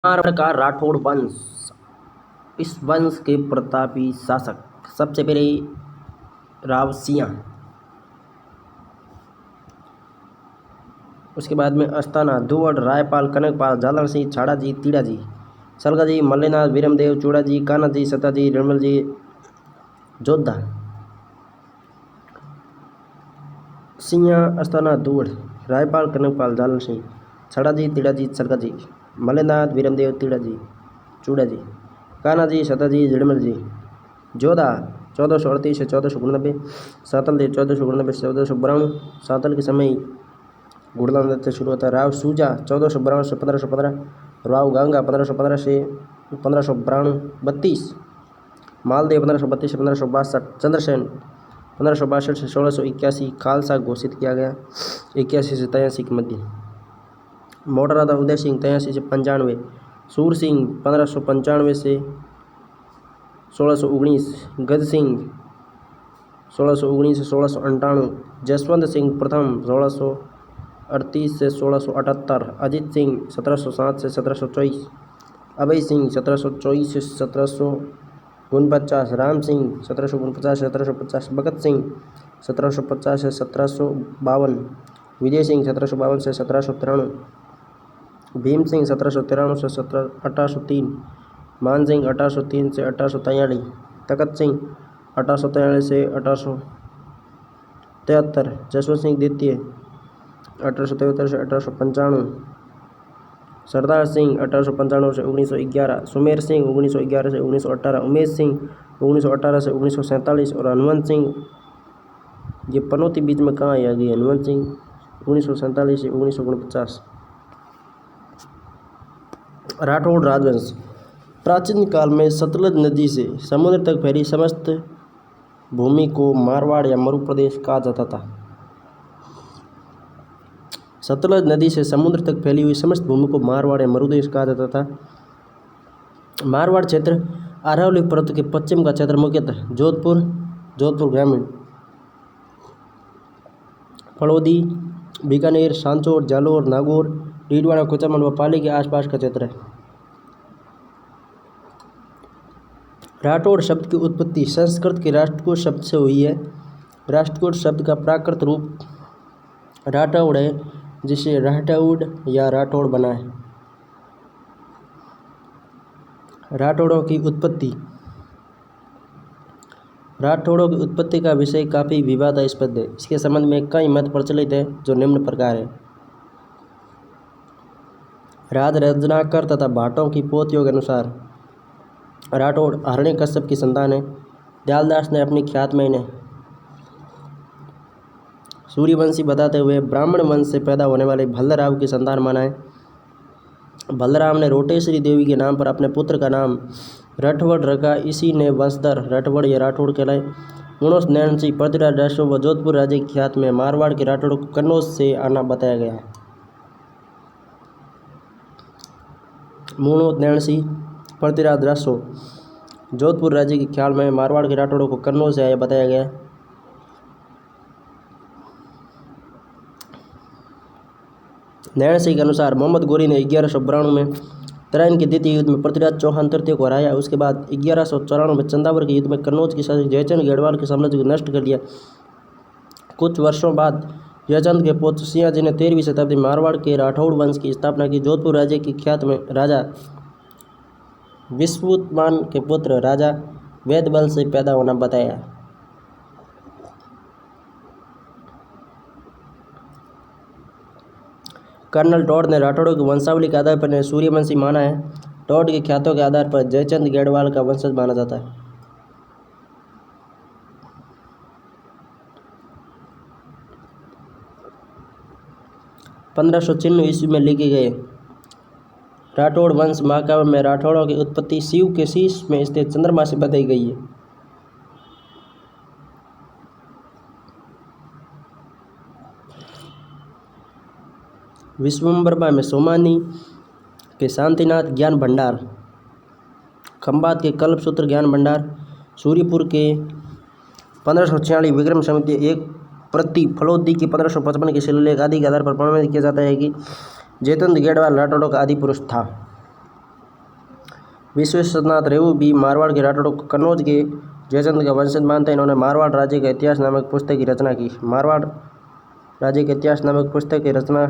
मारवाड़ का राठौड़ वंश। इस वंश के प्रतापी शासक सबसे पहले रावसिया, उसके बाद में अस्ताना, धुवड़, रायपाल, कनकपाल, जालर सिंह, छाड़ा जी, तीड़ा जी, सलगा जी, मल्लेनाथ, वीरमदेव, चूड़ा जी, कान्हा जी, सता जी, निर्मल जी, जोधा। सिंह, अस्ताना, धुवड़, रायपाल, कनकपाल, जालर सिंह, छाड़ा जी, तीड़ा जी, सलगा जी, मल्लेनाथ, वीरमदेव, तीड़ा जी, चूड़ा जी, कान्हा जी, सता जी, निर्मल जी, जोधा 1438 से 1489, सातल देव 1489 से 1492। सातल के समय घुड़ला नृत्य शुरू होता है। राव सूजा 1492 से 1515, राव गंगा 1515 से 1592, मालदेव 1532 से 1562, चंद्रसेन 1562 से 1681, खालसा घोषित किया गया 81 से 83 के मध्य। मोटा राजा उदय सिंह 83 से 95, सूर सिंह 1595 से 1619, गज सिंह 1619 से 1698, जसवंत सिंह प्रथम 1638 से 1678, अजीत सिंह 1707 से 1724, अभय सिंह 1724 से 1749, राम सिंह 1749 से 1750, भगत सिंह 1750 से 1752, विजय सिंह 1752 से 1793, भीम सिंह 1793 से 1803, मान सिंह 1803 से 1843, तखत सिंह 1843 से 1873, जसवंत सिंह द्वितीय 1873 से 1895, सरदार सिंह 1895 से 1911, सुमेर सिंह 1911 से 1918, उमेश सिंह 1918 से 1947 और हनुमंत सिंह, ये पनौती बीच में कहाँ आ गई, हनुमंत सिंह 1947 से 1949। राठौड़ राजवंश। प्राचीन काल में सतलज नदी से समुद्र तक फैली समस्त भूमि को मारवाड़ या मरु प्रदेश कहा जाता था। सतलज नदी से समुद्र तक फैली हुई समस्त भूमि को मारवाड़ या मरुदेश कहा जाता था। मारवाड़ क्षेत्र अरावली पर्वत के पश्चिम का क्षेत्र मुख्यतः जोधपुर ग्रामीण, फड़ौदी, बीकानेर, सांचौर, जालोर, नागौर, डीडवाना, कुचामन व पाली के आसपास का क्षेत्र है। राठौड़ शब्द की उत्पत्ति संस्कृत के राष्ट्रकूट शब्द से हुई है। राष्ट्रकूट शब्द का प्राकृत रूप राठौड़ है, जिसे राठौड़ या राठौड़ बना है। राठौड़ों की उत्पत्ति का विषय काफ़ी विवादास्पद है। इसके संबंध में कई मत प्रचलित है, जो निम्न प्रकार है। राज रत्नाकर तथा भाटों की पोथियों के अनुसार राठौड़ हिरण्यकश्यप की संतान है। दयालदास ने अपनी ख्यात में इन्हें सूर्यवंशी बताते हुए ब्राह्मण वंश से पैदा होने वाले भल्लराव की संतान माना है। भल्लराव ने रोटेश्वरी देवी के नाम पर अपने पुत्र का नाम रठवड़ रखा। इसी ने वंशधर रठवड़ या राठौड़ कहलाए। मुणोस नैणसी, पृथ्वीराज राठौड़ व जोधपुर राज्य की ख्यात में मारवाड़ के राठौड़ को कन्नौज से आना बताया गया है। मुणोस नैणसी, पृथ्वीराज राठौड़, जोधपुर राज्य के ख्याल में मारवाड़ के राठौड़ों को कन्नौज से आया बताया गया है। नैणसी के अनुसार मोहम्मद गोरी ने 1192 में तराइन के द्वितीय युद्ध में पृथ्वीराज चौहान तृतीय को हराया। उसके बाद 1194 में चंदावर के युद्ध में कन्नौज के शासक जयचंद गेड़वाल के साम्राज्य को नष्ट कर दिया। कुछ वर्षों बाद जयचंद के पुत्र सिंहाजी ने 13वीं शताब्दी में मारवाड़ के राठौड़ वंश की स्थापना की। जोधपुर राज्य की ख्यात में राजा विश्वुतमान के पुत्र राजा वेदबल से पैदा होना बताया। कर्नल टॉड ने राठौड़ों की वंशावली के आधार पर इन्हें सूर्यवंशी माना है। टॉड की ख्यातों के आधार पर जयचंद गेड़वाल का वंशज माना जाता है। (1596 ईस्वी में लिखे गए राठौड़ वंश महाकाव्य में राठौड़ों की उत्पत्ति शिव के शीश में स्थित चंद्रमा से बताई गई है। विश्वम्बरमा में सोमानी के शांतिनाथ ज्ञान भंडार, खंबात के कल्पसूत्र ज्ञान भंडार, सूर्यपुर के 1546 विक्रम समिति एक प्रति, फलोदी की 1555 के शिलालेख आदि के आधार पर प्रमाणित किया जाता है कि जयचंद गेड़वाल राठौड़ों का आदि पुरुष था। विश्वेश्वरनाथ रेवू भी मारवाड़ के राठौड़ों को कन्नौज के जयचंद का वंशज मानते हैं। इन्होंने मारवाड़ राज्य का इतिहास नामक पुस्तक की रचना की। मारवाड़ राज्य के इतिहास नामक पुस्तक के रचना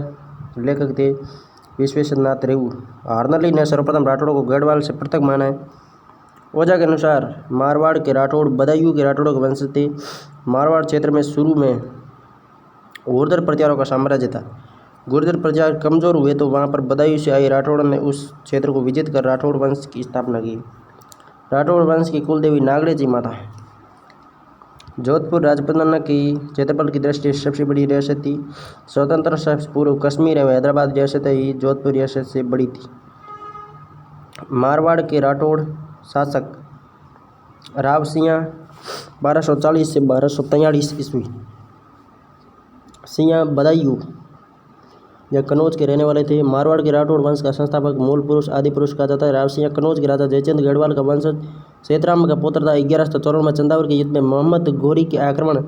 लेखक थे विश्वेश्वरनाथ रेवू। हार्नली ने सर्वप्रथम राठौड़ों को गढ़वाल से पृथक माना है। ओझा के अनुसार मारवाड़ के राठौड़ बदायूं के राठौड़ों के वंशज थे। मारवाड़ क्षेत्र में शुरू में गुर्जर प्रजातियों का साम्राज्य था। गुर्जर प्रजा कमजोर हुए तो वहां पर बदायूं से आए राठौड़ ने उस क्षेत्र को विजित कर राठौड़ वंश की स्थापना की। राठौड़ वंश की कुलदेवी नागड़े जी माता। जोधपुर राजपुताना की क्षेत्रफल की दृष्टि से सबसे बड़ी रियासत थी। स्वतंत्रता से पूर्व कश्मीर एवं हैदराबाद रियासतें ही जोधपुर रियासत से बड़ी थी। मारवाड़ के राठौड़ शासक रावसिंह 1240 से 1243 ईस्वी। सिंह बदायूं या कन्नौज के रहने वाले थे। मारवाड़ के राठौड़ वंश का संस्थापक मूल पुरुष आदि पुरुष कहा जाता है। रावसिंह कन्नौज के राजा जयचंद गढ़वाल का वंशज सेतराम का पुत्र था। 1154 में चंदावर के युद्ध में मोहम्मद घोरी के आक्रमण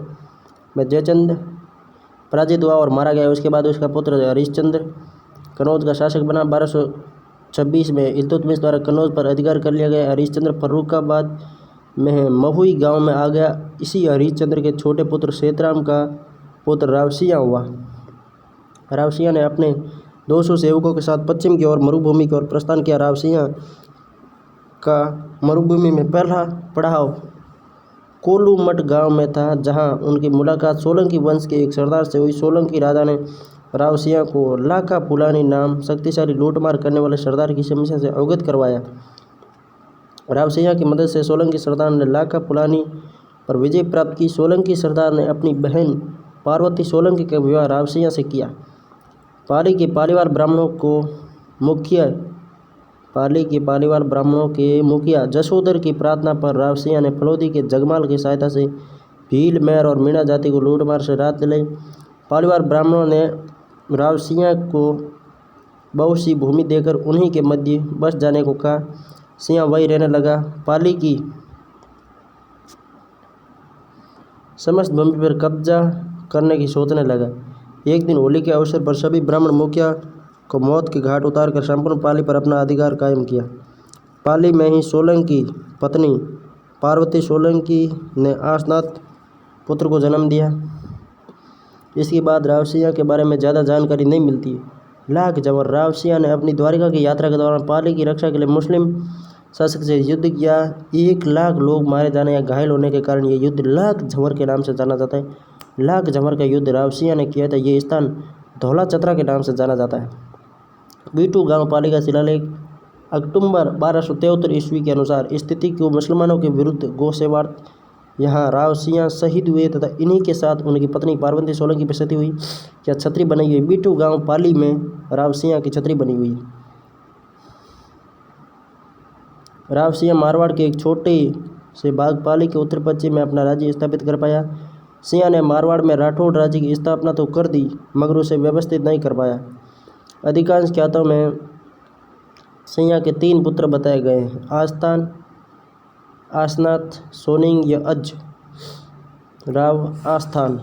में जयचंद पराजित हुआ और मारा गया। उसके बाद उसका पुत्र हरिश्चंद्र कन्नौज का शासक बना। 1226 में इल्तुतमिश द्वारा कन्नौज पर अधिकार कर लिया गया। हरिश्चंद्र फर्रुखाबाद में महुई गांव में आ गया। इसी हरिश्चंद्र के छोटे पुत्र सेतराम का पुत्र रावसिंह हुआ। रावसिंह ने अपने 200 सेवकों के साथ पश्चिम की ओर मरुभूमि की ओर प्रस्थान किया। रावसिंह का मरुभूमि में पहला पड़ाव कोलूमठ गांव में था, जहां उनकी मुलाकात सोलंकी वंश के एक सरदार से हुई। सोलंकी राजा ने रावसिंह को लाखा फुलानी नाम शक्तिशाली लूटमार करने वाले सरदार की समस्या से अवगत करवाया। रावसिंह की मदद से सोलंकी सरदार ने लाखा फुलानी पर विजय प्राप्त की। सोलंकी सरदार ने अपनी बहन पार्वती सोलंकी का विवाह रावसिंह से किया। पाली के पालीवाल ब्राह्मणों के मुखिया जसोदर की प्रार्थना पर रावसिंह ने फलोदी के जगमाल की सहायता से भील, मेर और मीणा जाति को लूटमार से राहत दिलाई। पालीवाल ब्राह्मणों ने रावसिंह को बहुत सी भूमि देकर उन्हीं के मध्य बस जाने को कहा। सिंह वहीं रहने लगा। पाली की समस्त भूमि पर कब्जा करने की सोचने लगा। एक दिन होली के अवसर पर सभी ब्राह्मण मुखिया को मौत के घाट उतारकर संपूर्ण पाली पर अपना अधिकार कायम किया। पाली में ही सोलंकी पत्नी पार्वती सोलंकी ने आसनाथ पुत्र को जन्म दिया। इसके बाद रावसिंह के बारे में ज़्यादा जानकारी नहीं मिलती। लाख जंवर रावसिंह ने अपनी द्वारिका की यात्रा के दौरान पाली की रक्षा के लिए मुस्लिम शासक से युद्ध किया। 1 लाख लोग मारे जाने या घायल होने के कारण यह युद्ध लाख जंवर के नाम से जाना जाता है। लाख जंवर का युद्ध रावसिंह ने किया था। ये स्थान धौला चतरा के नाम से जाना जाता है। बीटू गांव पाली का शिलालेख अक्टूबर 1273 ईस्वी के अनुसार स्थिति को मुसलमानों के विरुद्ध गोसेवार्थ यहाँ रावसिंह शहीद हुए तथा इन्हीं के साथ उनकी पत्नी पार्वती सोलंकी पर सती हुई या छतरी बनाई हुई। बीटू गांव पाली में रावसिंह की छतरी बनी हुई है। रावसिंह मारवाड़ के एक छोटे से भाग पाली के उत्तर पश्चिम में अपना राज्य स्थापित कर पाया। सिंह ने मारवाड़ में राठौड़ राज्य की स्थापना तो कर दी मगर उसे व्यवस्थित नहीं कर पाया। अधिकांश ख्यातों में सिंह के 3 पुत्र बताए गए हैं, आस्तान, आसनाथ, सोनिंग या अज। राव आस्थान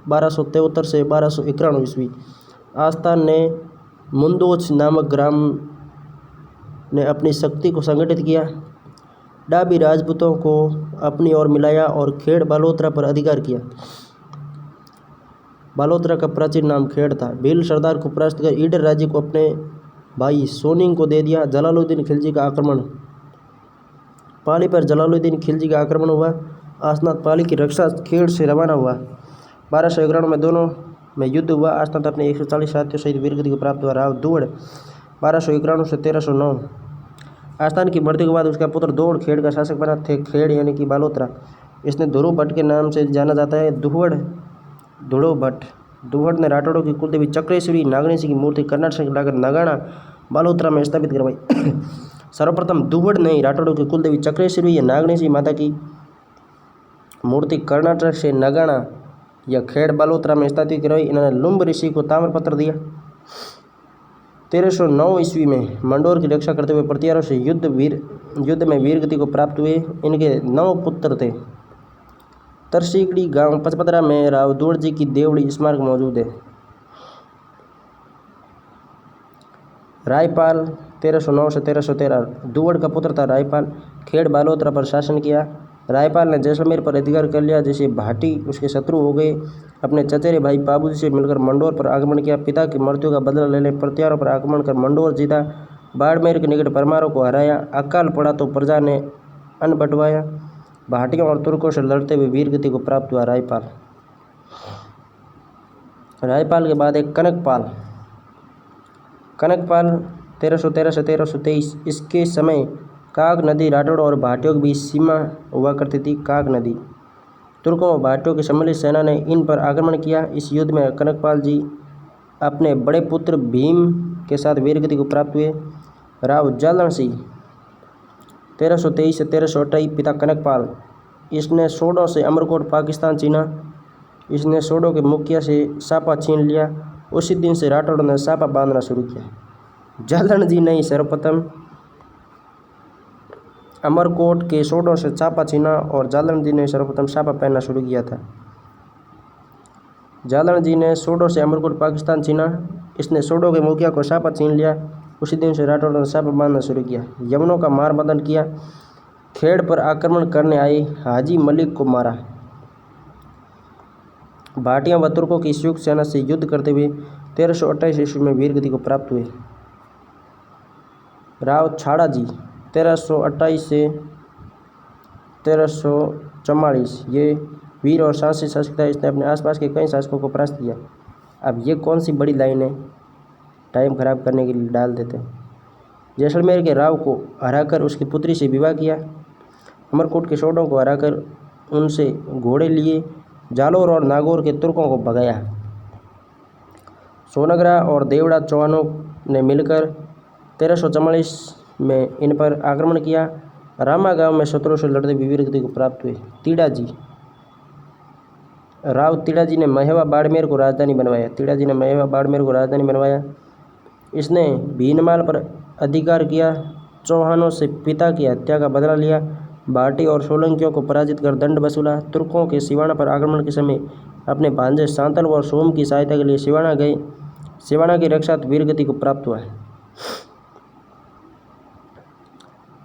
1273 से 1291 ईस्वी। आस्थान ने मुंदोच नामक ग्राम ने अपनी शक्ति को संगठित किया, डाबी राजपूतों को अपनी ओर मिलाया और खेड़ बालोतरा पर अधिकार किया। बालोतरा का प्राचीन नाम खेड़ था। भील सरदार को परास्त कर ईडर राज्य को अपने भाई सोनिंग को दे दिया। जलालुद्दीन खिलजी का आक्रमण। पाली पर जलालुद्दीन खिलजी का आक्रमण हुआ। आसनाथ पाली की रक्षा खेड़ से रवाना हुआ। 1291 में दोनों में युद्ध हुआ। आसनाथ अपने 140 साथियों सहित वीरगति को प्राप्त हुआ। राव दुवड़ 1291 से 1309। आस्थान की मृत्यु के बाद उसका पुत्र दौड़ खेड़ का शासक बना थे। खेड़ यानी कि बालोतरा इसने धुरो भट्ट के नाम से जाना जाता है। धुड़ो भट्ट। दुहड़ ने राठौड़ों की कुलदेवी चक्रेश्वरी नागणेशी की मूर्ति कर्नाटक से लाकर नगाना बालोतरा में स्थापित करवाई। सर्वप्रथम दुहड़ ने राठौड़ों की कुलदेवी चक्रेश्वरी या नागणेशी माता की मूर्ति कर्नाटक से नगाना या खेड़ बालोतरा में स्थापित करवाई। इन्होंने लुम्ब ऋषि को ताम्रपत्र दिया। 1309 ईस्वी में मंडोर की रक्षा करते हुए प्रतिहारों से युद्ध में वीरगति को प्राप्त हुए। इनके 9 पुत्र थे। तरसीगड़ी गांव पचपदरा में राव दुवड़ जी की देवड़ी स्मारक मौजूद है। रायपाल 1309 से 1313। दुवड़ का पुत्र था रायपाल। खेड़ बालोतरा पर शासन किया। रायपाल ने जैसलमेर पर अधिकार कर लिया। जैसे भाटी उसके शत्रु हो गए। अपने चचेरे भाई बाबूजी से मिलकर मंडोर पर आक्रमण किया। पिता की मृत्यु का बदला लेने प्रत्यारों पर आक्रमण कर मंडोर जीता। बाड़मेर के निकट परमारों को हराया। अकाल पड़ा तो प्रजा ने अन्न बंटवाया। भाटियों और तुर्कों से लड़ते हुए वीरगति को प्राप्त हुआ रायपाल। रायपाल के बाद एक कनकपाल। कनकपाल 1313 से 1323। इसके समय काग नदी राठौड़ और भाटियों के बीच सीमा हुआ करती थी। काग नदी। तुर्कों और भाटियों की सम्मिलित सेना ने इन पर आक्रमण किया। इस युद्ध में कनकपाल जी अपने बड़े पुत्र भीम के साथ वीरगति को प्राप्त हुए। राव जालन सिंह 1323 से 1328। पिता कनकपाल। इसने सोडों से अमरकोट पाकिस्तान छीना। इसने सोडों के मुखिया से सापा छीन लिया। उसी दिन से राठौड़ ने सापा बांधना शुरू किया। जालन जी ने ही सर्वप्रथम अमरकोट के सोडों से छापा छीना और जालन जी ने सर्वप्रथम छापा पहनना शुरू किया था। जालन जी ने सोडों से अमरकोट पाकिस्तान छीना। इसने सोडों के मुखिया को छापा छीन लिया। उसी दिन से राठौड़ ने छापा बांधना शुरू किया। यमनों का मार बंधन किया। खेड़ पर आक्रमण करने आए हाजी मलिक को मारा। भाटियों व तुर्कों की संयुक्त सेना से युद्ध करते हुए 1328 ईस्वी में वीरगति को प्राप्त हुए। राव छाड़ा जी 1328 से 1344। ये वीर और साहसी शासक था। इसने अपने आसपास के कई शासकों को परास्त किया। अब ये कौन सी बड़ी लाइन है, टाइम खराब करने के लिए डाल देते हैं। जैसलमेर के राव को हराकर उसकी पुत्री से विवाह किया। अमरकोट के सोडों को हराकर उनसे घोड़े लिए। जालोर और नागौर के तुर्कों को भगाया। सोनगरा और देवड़ा चौहानों ने मिलकर 1344 में इन पर आक्रमण किया। रामा गांव में शत्रुओं से लड़ते वीरगति को प्राप्त हुए। तीड़ा जी। राव तीड़ा जी ने महेवा बाड़मेर को राजधानी बनवाया। तीड़ा जी ने महेवा बाड़मेर को राजधानी बनवाया। इसने भीनमाल पर अधिकार किया। चौहानों से पिता की हत्या का बदला लिया। भाटी और सोलंकियों को पराजित कर दंड वसूला। तुर्कों के सिवाना पर आक्रमण के समय अपने भांजे शांतनु और सोम की सहायता के लिए सिवाना गए। सिवाना की रक्षा वीरगति को प्राप्त हुआ।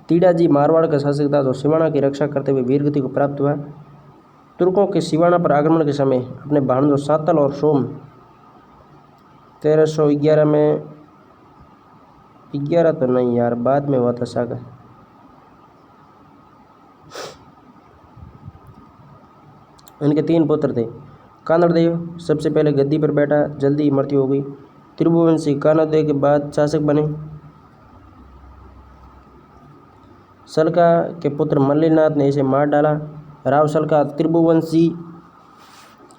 तीड़ा जी मारवाड़ का शासक था जो सिवाना की रक्षा करते हुए वीरगति को प्राप्त हुआ। तुर्कों के सिवाना पर आक्रमण के समय अपने भांजों शांतल और सोम 1311 में 11 तो नहीं यार, बाद में हुआ था सागा। इनके 3 पुत्र थे। कानड़देव सबसे पहले गद्दी पर बैठा, जल्दी ही मृत्यु हो गई। त्रिभुवंशी कानड़देव के बाद शासक बने। सलका के पुत्र मल्लिनाथ ने इसे मार डाला। राव सलका त्रिभुवंशी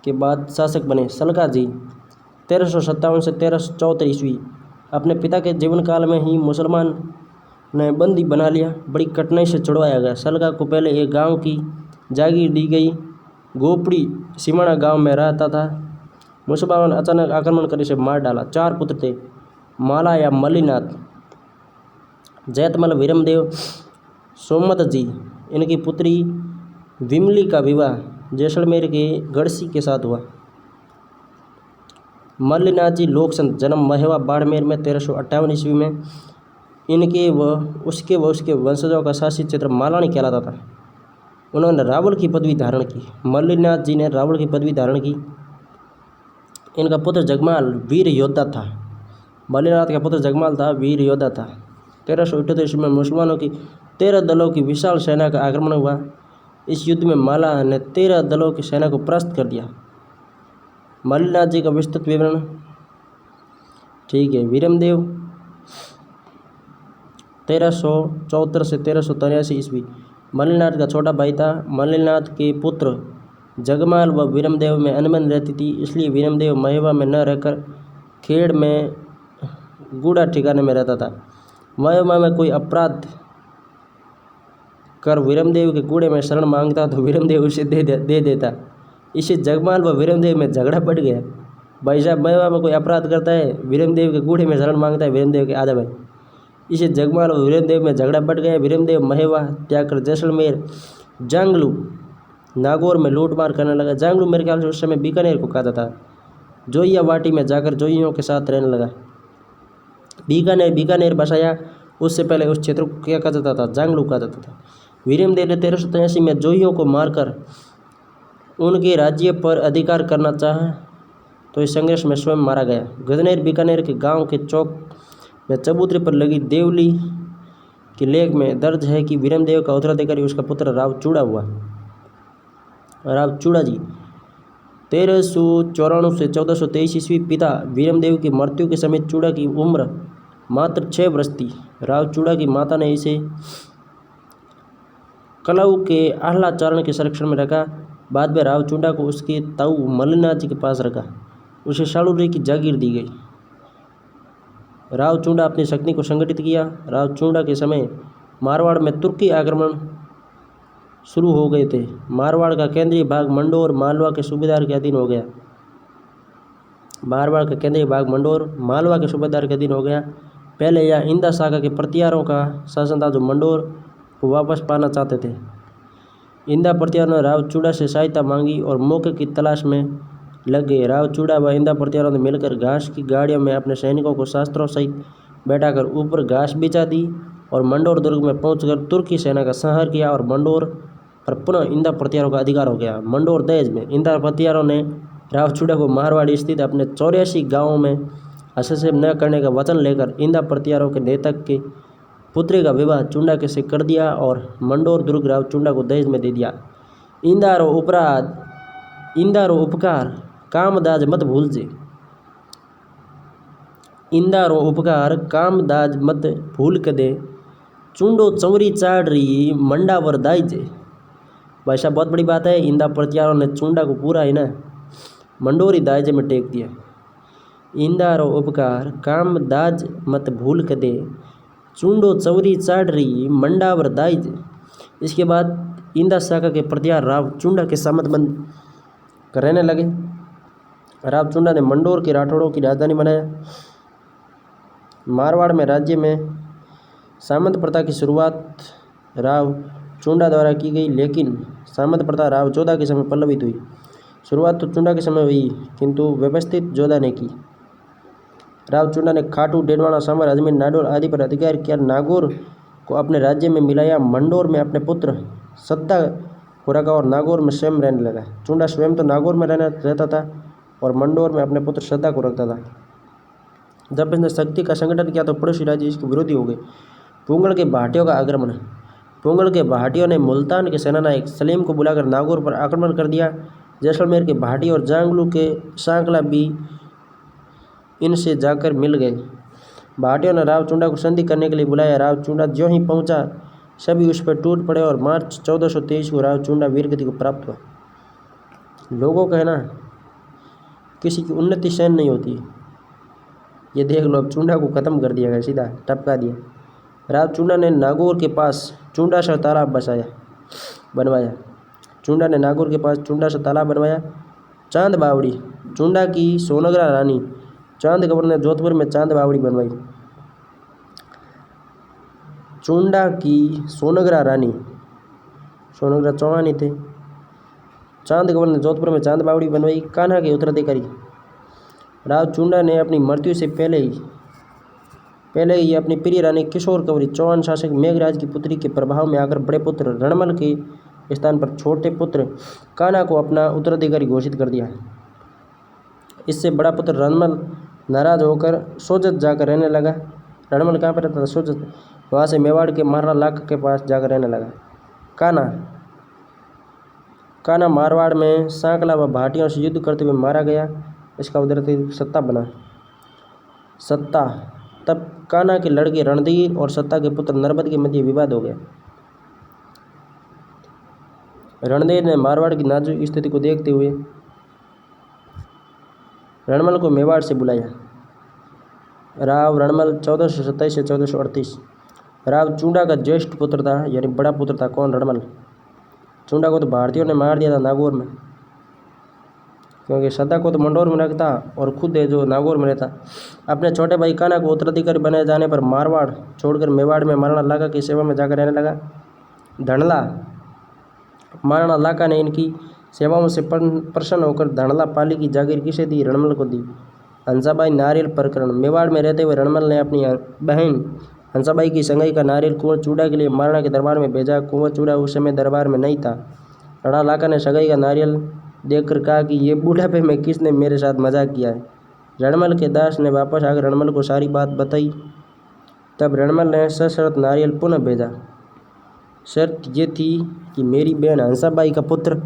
के बाद शासक बने। सलका जी 1357 से 1374 ईस्वी। अपने पिता के जीवन काल में ही मुसलमान ने बंदी बना लिया। बड़ी कठिनाई से छुड़वाया गया। सलका को पहले एक गांव की जागीर दी गई। गोपड़ी सिमाना गांव में रहता था। मुसलमानों ने अचानक आक्रमण कर इसे मार डाला। 4 पुत्र थे। माला या मल्लिनाथ, जैतमल, वीरमदेव, सोमत जी। इनकी पुत्री विमली का विवाह जैसलमेर के गढ़सी के साथ हुआ। मल्लिनाथ जी लोकसंत, जन्म महेवा बाड़मेर में 1358 ईस्वी में। इनके व उसके वंशजों का शासित क्षेत्र मालानी कहलाता था। उन्होंने रावल की पदवी धारण की। मल्लिनाथ जी ने रावल की पदवी धारण की। इनका पुत्र जगमाल वीर योद्धा था। मल्लिनाथ का पुत्र जगमाल था, वीर योद्धा था। 1378 ईस्वी में मुसलमानों की 13 दलों की विशाल सेना का आक्रमण हुआ। इस युद्ध में माला ने 13 दलों की सेना को परास्त कर दिया। मल्लिनाथ जी का विस्तृत विवरण ठीक है। वीरमदेव 1374 से 1383 ईस्वी। मल्लिनाथ का छोटा भाई था। मल्लिनाथ के पुत्र जगमाल व वीरमदेव में अनबन रहती थी, इसलिए वीरमदेव महेवा में न रहकर खेड़ में गूढ़ा ठिकाने में रहता था। महेवा में कोई अपराध कर वीरमदेव के गूढ़े में शरण मांगता तो वीरमदेव उसे दे देता। इससे जगमाल व वीरमदेव में झगड़ा बढ़ गया। भाई साहब महेवा में कोई अपराध करता है, वीरमदेव के गूढ़े में शरण मांगता है वीरमदेव के आधा भाई। इसे जगमाल और वीरमदेव में झगड़ा बढ़ गया। वीरमदेव महेवा त्याग कर जैसलमेर जांगलू नागौर में लूटमार करने लगा। जांगलू मेरे ख्याल से उस समय बीकानेर को कहता था। जोइया वाटी में जाकर जोइयों के साथ रहने लगा। बीकानेर बीकानेर बसाया। उससे पहले उस क्षेत्र को क्या कहा जाता था? जांगलू कहा जाता था। वीरमदेव ने 1383 में जोहियों को मारकर उनके राज्य पर अधिकार करना चाहा, तो इस संघर्ष में स्वयं मारा गया। गजनेर बीकानेर के गांव के चौक में चबूतरे पर लगी देवली के लेख में दर्ज है कि वीरमदेव का उत्तराधिकारी उसका पुत्र रावचूड़ा हुआ। रावचूड़ा जी 1394 से 1423 ईस्वी। पिता वीरमदेव की मृत्यु के समय चूड़ा की उम्र मात्र 6 वर्ष थी। रावचूड़ा की माता ने इसे कलऊ के आह्लाचारण के संरक्षण में रखा। बाद में रावचूड़ा को उसके ताऊ मल्लिनाथ जी के पास रखा। उसे सालूरी की जागीर दी गई। रावचूड़ा अपनी शक्ति को संगठित किया। रावचूड़ा के समय मारवाड़ में तुर्की आक्रमण शुरू हो गए थे। मारवाड़ का केंद्रीय भाग मंडोर मालवा के सूबेदार के अधीन हो गया। मारवाड़ का केंद्रीय भाग मंडोर मालवा के सूबेदार के अधीन हो गया। पहले यह इंदा शाखा के प्रतिहारों का शासन था, जो मंडोर को वापस पाना चाहते थे। इंदा प्रतिहारों ने रावचूड़ा से सहायता मांगी और मौके की तलाश में लग गए। रावचूड़ा व इंदा प्रतिहारों ने मिलकर घास की गाड़ियों में अपने सैनिकों को शस्त्रों सहित बैठाकर ऊपर घास बिछा दी और मंडोर दुर्ग में पहुंचकर तुर्की सेना का संहार किया और मंडोर पर पुनः इंदा प्रतिहारों का अधिकार हो गया। मंडोर दहेज में इंदा प्रतिहारों ने रावचूड़ा को मारवाड़ स्थित अपने 84 गाँवों में हस्तक्षेप न करने का वचन लेकर इंदा प्रतिहारों के नेता के पुत्री का विवाह चूंडा के से कर दिया और मंडोर दुर्ग रावचूड़ा को दहेज में दे दिया। इंदारो उपराध इंदारो उपकार कामदाज मत भूलजे। इंदारो उपकार कामदाज मत भूल कदे चूंडो चौरी चाड़ रही मंडावर दाइजे। भाई साहब बहुत बड़ी बात है। इंदा प्रतिहारों ने चूंडा को पूरा है ना मंडोरी दाइजे में टेक दिया। इंदारो उपकार कामदाज मत भूल कदे चूंडो चौरी चाड़ रही मंडावर दाइजे। इसके बाद इंदा शाखा के प्रतिहार रावचूड़ा के सामंतबंद रहने लगे। रावचूड़ा ने मंडोर के राठौड़ों की राजधानी बनाया। मारवाड़ में राज्य में सामंत प्रथा की शुरुआत रावचूड़ा द्वारा की गई, लेकिन सामंत प्रथा रावचौदा के समय पल्लवित हुई। शुरुआत तो चूंडा के समय हुई, किंतु व्यवस्थित जोधा ने की। रावचूड़ा ने खाटू डेडवाना सांभर अजमेर नाडोर आदि पर अधिकार किया। नागौर को अपने राज्य में मिलाया। मंडोर में अपने पुत्र सद्दा को रखा और नागौर में स्वयं रहने लगा। चूंडा स्वयं तो नागौर में रहता था और मंडोर में अपने पुत्र सद्दा को रखता था। जब इसने शक्ति का संगठन किया तो पड़ोसी राज्य इसके विरोधी हो गए। पुंगल के भाटियों का आक्रमण। पुंगल के भाटियों ने मुल्तान के सेनानायक सलीम को बुलाकर नागौर पर आक्रमण कर दिया। जैसलमेर के भाटी और जांगलू के सांकला भी इनसे जाकर मिल गए। भाटियों ने रावचूड़ा को संधि करने के लिए बुलाया। रावचूड़ा ज्यों ही पहुंचा सभी उस पर टूट पड़े और मार्च 1423 को रावचूड़ा वीरगति को प्राप्त हुआ। लोगों का है ना, किसी की उन्नति सहन नहीं होती। ये देख लो, अब चूंडा को ख़त्म कर दिया गया, सीधा टपका दिया। रावचूड़ा ने नागौर के पास चूंडा सा तालाब बनवाया। चूंडा ने नागौर के पास चूंडा सा तालाब बनवाया। चांद बावड़ी चूंडा की सोनगरा रानी चांद कबर ने जोधपुर में चांद बावड़ी बनवाई। चूंडा की सोनगरा रानी सोनगरा चौहानी थे। चांद कबर ने जोधपुर में चांद बावड़ी बनवाई। कान्हा के उत्तराधिकारी रावचूड़ा ने अपनी मृत्यु से पहले ही अपनी प्रिय रानी किशोर कंवरी चौहान शासक मेघराज की पुत्री के प्रभाव में आकर बड़े पुत्र रणमल के स्थान पर छोटे पुत्र कान्हा को अपना उत्तराधिकारी घोषित कर दिया। इससे बड़ा पुत्र रणमल नाराज होकर सोजत जाकर रहने लगा। रणमल कहाँ पर रहता था? सोजत। वहाँ से मेवाड़ के महाराणा लाख के पास जाकर रहने लगा। कान्हा मारवाड़ में सांकला व भाटियों से युद्ध करते हुए मारा गया। इसका उत्तराधिकारी सत्ता बना। तब कान्हा के लड़के रणधीर और सत्ता के पुत्र नर्मद के मध्य विवाद हो गया। रणधीर ने मारवाड़ की नाजुक स्थिति को देखते हुए रणमल को मेवाड़ से बुलाया। रणमल 1427 से 1438 रावचूड़ा का ज्येष्ठ पुत्र था, यानी बड़ा पुत्र था। कौन? रणमल। चूंडा को तो भारतीयों ने मार दिया था नागौर में, क्योंकि सद्दा को तो मंडोर में रखता और खुद है जो नागौर में रहता। अपने छोटे भाई कान्हा को उत्तराधिकारी बनाए जाने पर मारवाड़ छोड़कर मेवाड़ में महाराणा लाखा की सेवा में जाकर रहने लगा। धनला महाराणा लाखा ने इनकी सेवाओं से प्रसन्न होकर धनला पाली की जागीर किसे दी? रणमल को दी। हंसाबाई नारियल प्रकरण। मेवाड़ में रहते हुए रणमल ने अपनी बहन हंसाबाई की संगई का नारियल कुंवर चूड़ा के लिए महाराणा के दरबार में भेजा। कुंवर चूड़ा उस समय दरबार में नहीं था। राणा लाका ने संगई का नारियल देखकर कहा कि ये बूढ़ापे में किसने मेरे साथ मजाक किया है। रणमल के दास ने वापस आकर रणमल को सारी बात बताई। तब रणमल ने सशर्त नारियल पुनः भेजा। शर्त ये थी कि मेरी बहन हंसाबाई का पुत्र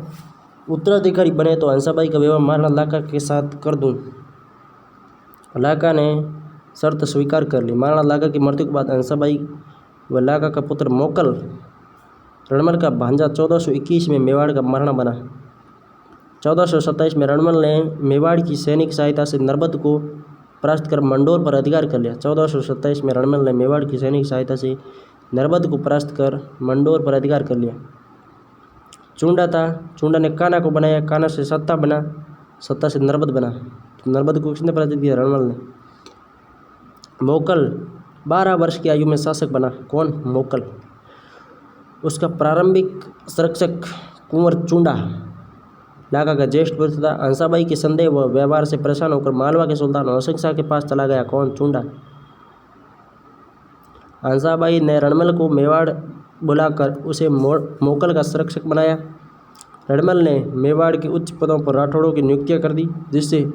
उत्तराधिकारी बने तो हंसाबाई का विवाह महाराणा लाका के साथ कर दूं। लाका ने शर्त स्वीकार कर ली। महाराणा लाका की मृत्यु के बाद हंसाबाई व लाका का पुत्र मोकल रणमल का भांजा 1421 में मेवाड़ का महाराणा बना। 1427 में रणमल ने मेवाड़ की सैनिक सहायता से नर्बद को परास्त कर मंडोर पर अधिकार कर लिया। 1427 में रणमल ने मेवाड़ की सैनिक सहायता से नर्बद को परास्त कर मंडोर पर अधिकार कर लिया। चूंडा था, चूंडा ने कान्हा को बनाया, कान्हा से सत्ता बना, सत्ता से नर्बद बना। तो नर्बद को किसने पराजित किया? रणमल ने। मोकल 12 वर्ष की आयु में शासक बना। कौन? मोकल। उसका प्रारंभिक संरक्षक कुंवर चूंडा लाका का ज्येष्ठ पुत्र था। हंसाबाई के संदेह व व्यवहार से परेशान होकर मालवा के सुल्तान होशिंग शाह के पास चला गया। कौन? चूंडा। हंसाबाई ने रणमल को मेवाड़ बुलाकर उसे मोकल का संरक्षक बनाया। रणमल ने मेवाड़ के उच्च पदों पर राठौड़ों की नियुक्तियां कर दी, जिससे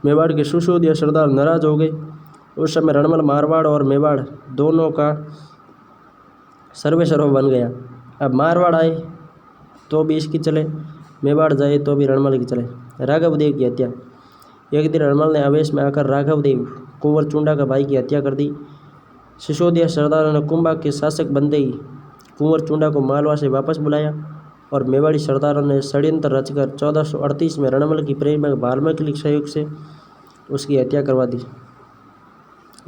मेवाड़ के सुशोधिया सरदार नाराज हो गए। उस समय रणमल मारवाड़ और मेवाड़ दोनों का सर्वेसर्वा बन गया। अब मारवाड़ आए तो भी इसकी चले, मेवाड़ जाए तो भी रणमल की चले। राघवदेव की हत्या। एक दिन रणमल ने आवेश में आकर राघवदेव कुंवर चूंडा का भाई की हत्या कर दी। सिसोदिया सरदारों ने कुंभा के शासक बनते ही कुंवर चूंडा को मालवा से वापस बुलाया और मेवाड़ी सरदारों ने षड्यंत्र रचकर 1438 में रणमल की प्रेरणा भारमली के सहयोग से उसकी हत्या करवा दी।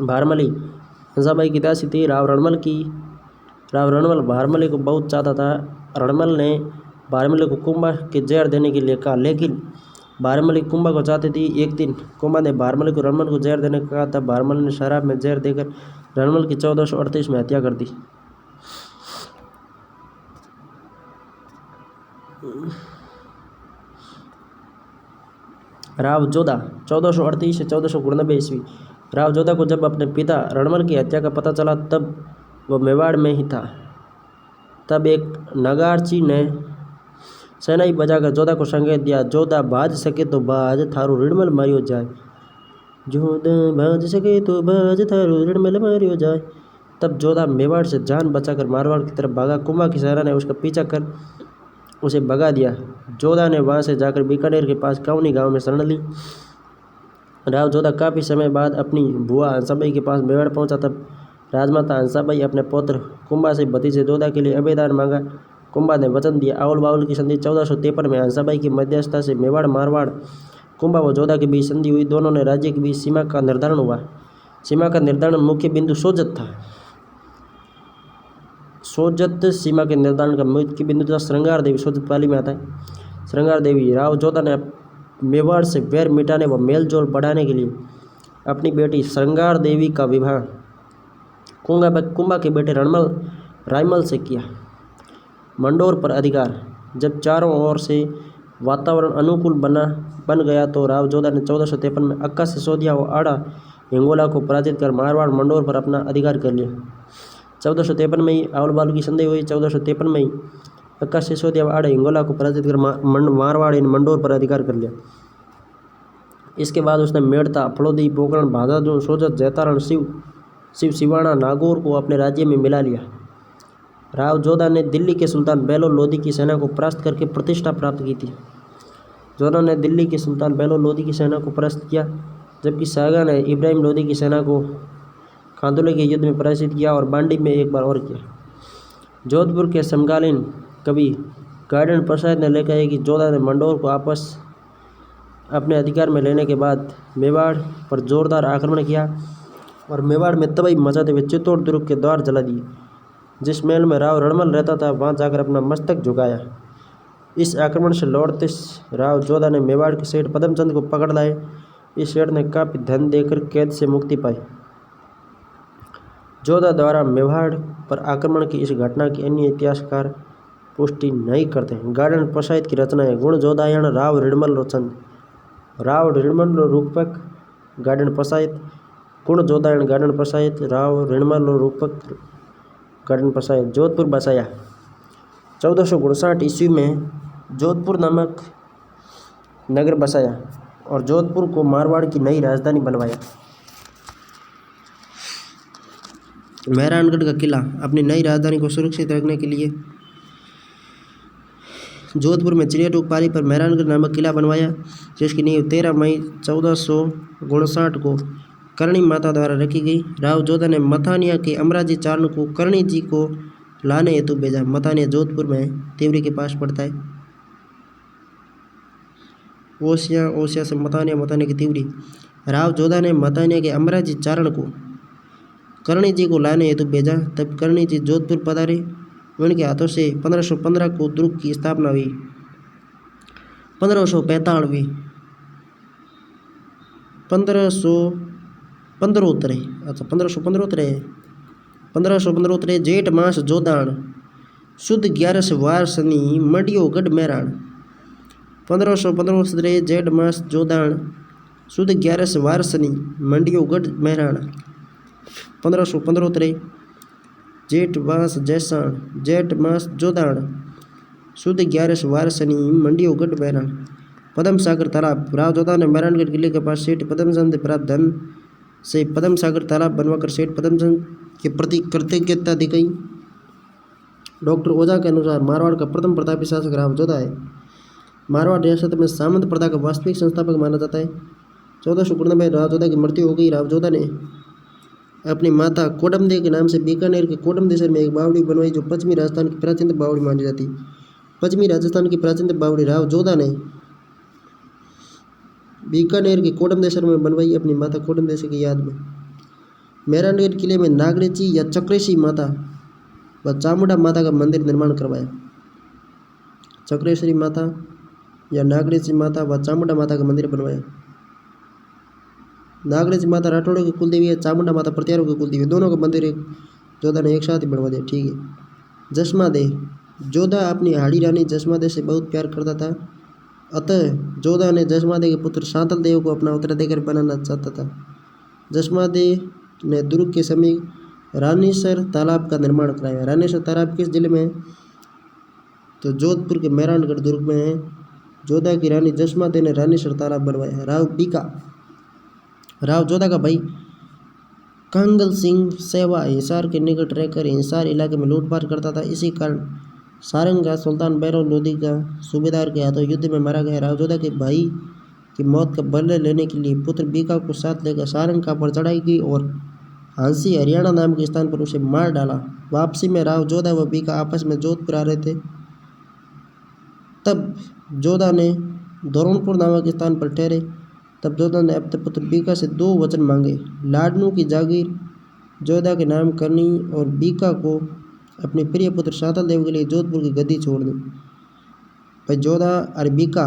भारमली हंसाबाई की दासी थी। राव रणमल भारमली को बहुत चाहता था। रणमल ने भारमली को कुंभा के जहर देने के लिए कहा, लेकिन भारमली कुंभा को चाहती थी। एक दिन कुंभा ने भारमली को रणमल को जहर देने को कहा। तब भारमली ने शराब में जहर देकर रणमल की 1438 में हत्या कर दी। राव जोधा 1438 से 1499 ईस्वी। राव जोधा को जब अपने पिता रणमल की हत्या का पता चला तब वह मेवाड़ में ही था। तब एक नगारची ने शहनाई बजाकर जोधा को संकेत दिया, जोधा भाज सके तो भाज थारू रणमल मारियो जाए, जोधा भाज सके तो भाज थारू रणमल मारियो जाए। तब जोधा मेवाड़ से जान बचाकर मारवाड़ की तरफ भागा। कुंभा की सेना ने उसका पीछा कर उसे भगा दिया। जोधा ने वहां से जाकर बीकानेर के पास काउनी गांव में शरण ली। राव जोधा काफ़ी समय बाद अपनी बुआ हंसाबाई के पास मेवाड़ पहुंचा। तब राजमाता हंसाबाई अपने पुत्र कुंभा से भतीजे जोधा के लिए अभयदान मांगा। कुंभा ने वचन दिया। आओल बाउल की संधि 1453 में हंसाबाई की मध्यस्थता से मेवाड़ मारवाड़ कुंभा व जोधा के बीच संधि हुई। दोनों ने राज्य के बीच सीमा का निर्धारण हुआ। सीमा का निर्धारण मुख्य बिंदु सोजत था। सोजत सीमा के निर्धारण का मुख्य बिंदु था। श्रृंगार देवी सोजत पाली में आता है। श्रृंगार देवी। राव जोधा ने मेवाड़ से वैर मिटाने व मेलजोल बढ़ाने के लिए अपनी बेटी श्रृंगार देवी का विवाह कुंभा के बेटे रायमल से किया। मंडोर पर अधिकार। जब चारों ओर से वातावरण अनुकूल बन गया तो राव जोधा ने 1453 में अक्का सिसोदिया व आड़ा हिंगोला को पराजित कर मारवाड़ मंडोर पर अपना अधिकार कर लिया। 1453 में ही आओल बाउल की संधि हुई। 1453 में ही अक्का सिसोदिया व आड़ा हिंगोला को पराजित कर मारवाड़ इन मंडोर पर अधिकार कर लिया। इसके बाद उसने मेड़ता, फड़ोदी, पोकरण, भादाजू, सोजत, जैतारण, शिवाणा, नागौर को अपने राज्य में मिला लिया। राव जोधा ने दिल्ली के सुल्तान बेलो लोदी की सेना को परास्त करके प्रतिष्ठा प्राप्त की थी। जोधा ने दिल्ली के सुल्तान बेलो लोदी की सेना को परास्त किया, जबकि शाहजहाँ ने इब्राहिम लोदी की सेना को खांदुले के युद्ध में पराजित किया और बांडी में एक बार और किया। जोधपुर के समकालीन कवि गार्डन प्रसाद ने लिखा है कि जोधा ने मंडोर को वापस अपने अधिकार में लेने के बाद मेवाड़ पर जोरदार आक्रमण किया और मेवाड़ में तबाही मचाते हुए चित्तौड़ दुर्ग के द्वार जला दिए। जिस महल में राव रणमल रहता था वहां जाकर अपना मस्तक झुकाया। इस आक्रमण से लौटते राव जोधा ने मेवाड़ के सेठ पदमचंद को पकड़ लाए। इस सेठ ने काफी धन देकर कैद से मुक्ति पाई। जोधा द्वारा मेवाड़ पर आक्रमण की इस घटना की अन्य इतिहासकार पुष्टि नहीं करते। गार्डन प्रसाद की रचना है। गुण जोधायन राव रणमल रोचन। राव रणमल रूपक गार्डन पसायत, कुण जोधायण गार्डन पसायत, राव ऋणमालो रूपक गार्डन पसायत। जोधपुर बसाया। 1459 ईस्वी में जोधपुर नामक नगर बसाया और जोधपुर को मारवाड़ की नई राजधानी बनवाया। मेहरानगढ़ का किला अपनी नई राजधानी को सुरक्षित रखने के लिए जोधपुर में चिड़ियाटूक पारी पर मेहरानगढ़ नामक किला बनवाया, जिसकी नींव 13 मई 1459 को करणी माता द्वारा रखी गई। राव जोधा ने मथानिया के अमराजी चारण को करणी जी को लाने हेतु भेजा। मथानिया जोधपुर में तिवरी के पास पड़ता है। ओसिया से मथानिया, मथानिया की तिवरी। राव जोधा ने मथानिया के अमराजी चारण को करणी जी को लाने हेतु भेजा। तब करणी जी जोधपुर पधारे। उनके हाथों से 1515 को दुर्ग की स्थापना हुई। 1545 1515 जेठ मास जोदाण शुद्ध 11 वार शनि मंडियो गढ़ मेहराण। 1515 जेठ मास जोदाण शुद्ध 11 वार शनि मंडियो गढ़ मेहराण। 1515 जेठ मास जैसाण जेठ मास जोदाण शुद्ध 11 वार शनि मंडियो गढ़ मेहराण। पद्म सागर तालाब। राव जोधा ने मेहरानगढ़ किले के पास सेठ पद्मचंद से प्राप्त धन से पद्म सागर तालाब बनवाकर सेठ पद्मचंद के प्रति कृतज्ञता दिखाई। डॉक्टर ओझा के अनुसार मारवाड़ का प्रथम प्रतापी शासक राव जोधा है। मारवाड़ रियासत में सामंत प्रथा का वास्तविक संस्थापक माना जाता है। 1492 में राव जोधा की मृत्यु हो गई। राव जोधा ने अपनी माता कोडमदेव के नाम से बीकानेर के कोडमदेसर में एक बावड़ी बनवाई, जो पश्चिमी राजस्थान की प्राचीन बावड़ी मानी जाती। पश्चिमी राजस्थान की प्राचीन बावड़ी राव जोधा ने बीकानेर के कोडमदेसर में बनवाई, अपनी माता कोडमदेसर की याद में। मेहरानगढ़ किले में नागरेची या चक्रेशी माता व चामुंडा माता का मंदिर निर्माण करवाया। चक्रेश्वरी माता या नागरेची माता व चामुंडा माता का मंदिर बनवाया। नागरेची माता राठौड़ों की कुलदेवी है, चामुंडा माता प्रत्यारों की कुलदेवी, दोनों का मंदिर एक जोधा ने एक साथ ही बनवा दिया। ठीक है। जसमादेह। जोधा अपनी हाड़ी रानी जसमादेह से बहुत प्यार करता था, अतः जोधा ने जसमादेह के पुत्र शांतल देव को अपना उत्तराधिकारी बनाना चाहता था। जसमादेह ने दुर्ग के समीप रानीसर तालाब का निर्माण कराया। रानीसर तालाब किस जिले में है? तो जोधपुर के मेहरानगढ़ दुर्ग में है। जोधा की रानी जसमादेह ने रानीसर तालाब बनवाया। राव बीका। राव जोधा का भाई कांगल सिंह सेवा हिसार के निकट रहकर हिसार इलाके में लूटपाट करता था। इसी कारण सारंग का सुल्तान बैरव लोधी का सूबेदार के हाथों युद्ध में मारा गया। राव जोधा के भाई की मौत का बदला लेने के लिए पुत्र बीका को साथ लेकर सारंग का पर चढ़ाई की और हांसी हरियाणा नाम के स्थान पर उसे मार डाला। वापसी में राव जोधा व बीका आपस में जोधपुर आ रहे थे। तब जोधा ने धौरणपुर नामक स्थान पर ठहरे। तब जोधा ने अपने पुत्र बीका से 2 वचन मांगे। लाडनू की जागीर जोधा के नाम करनी और बीका को अपने प्रिय पुत्र शांतल देव के लिए जोधपुर की गद्दी छोड़ दी। भाई जोधा और बीका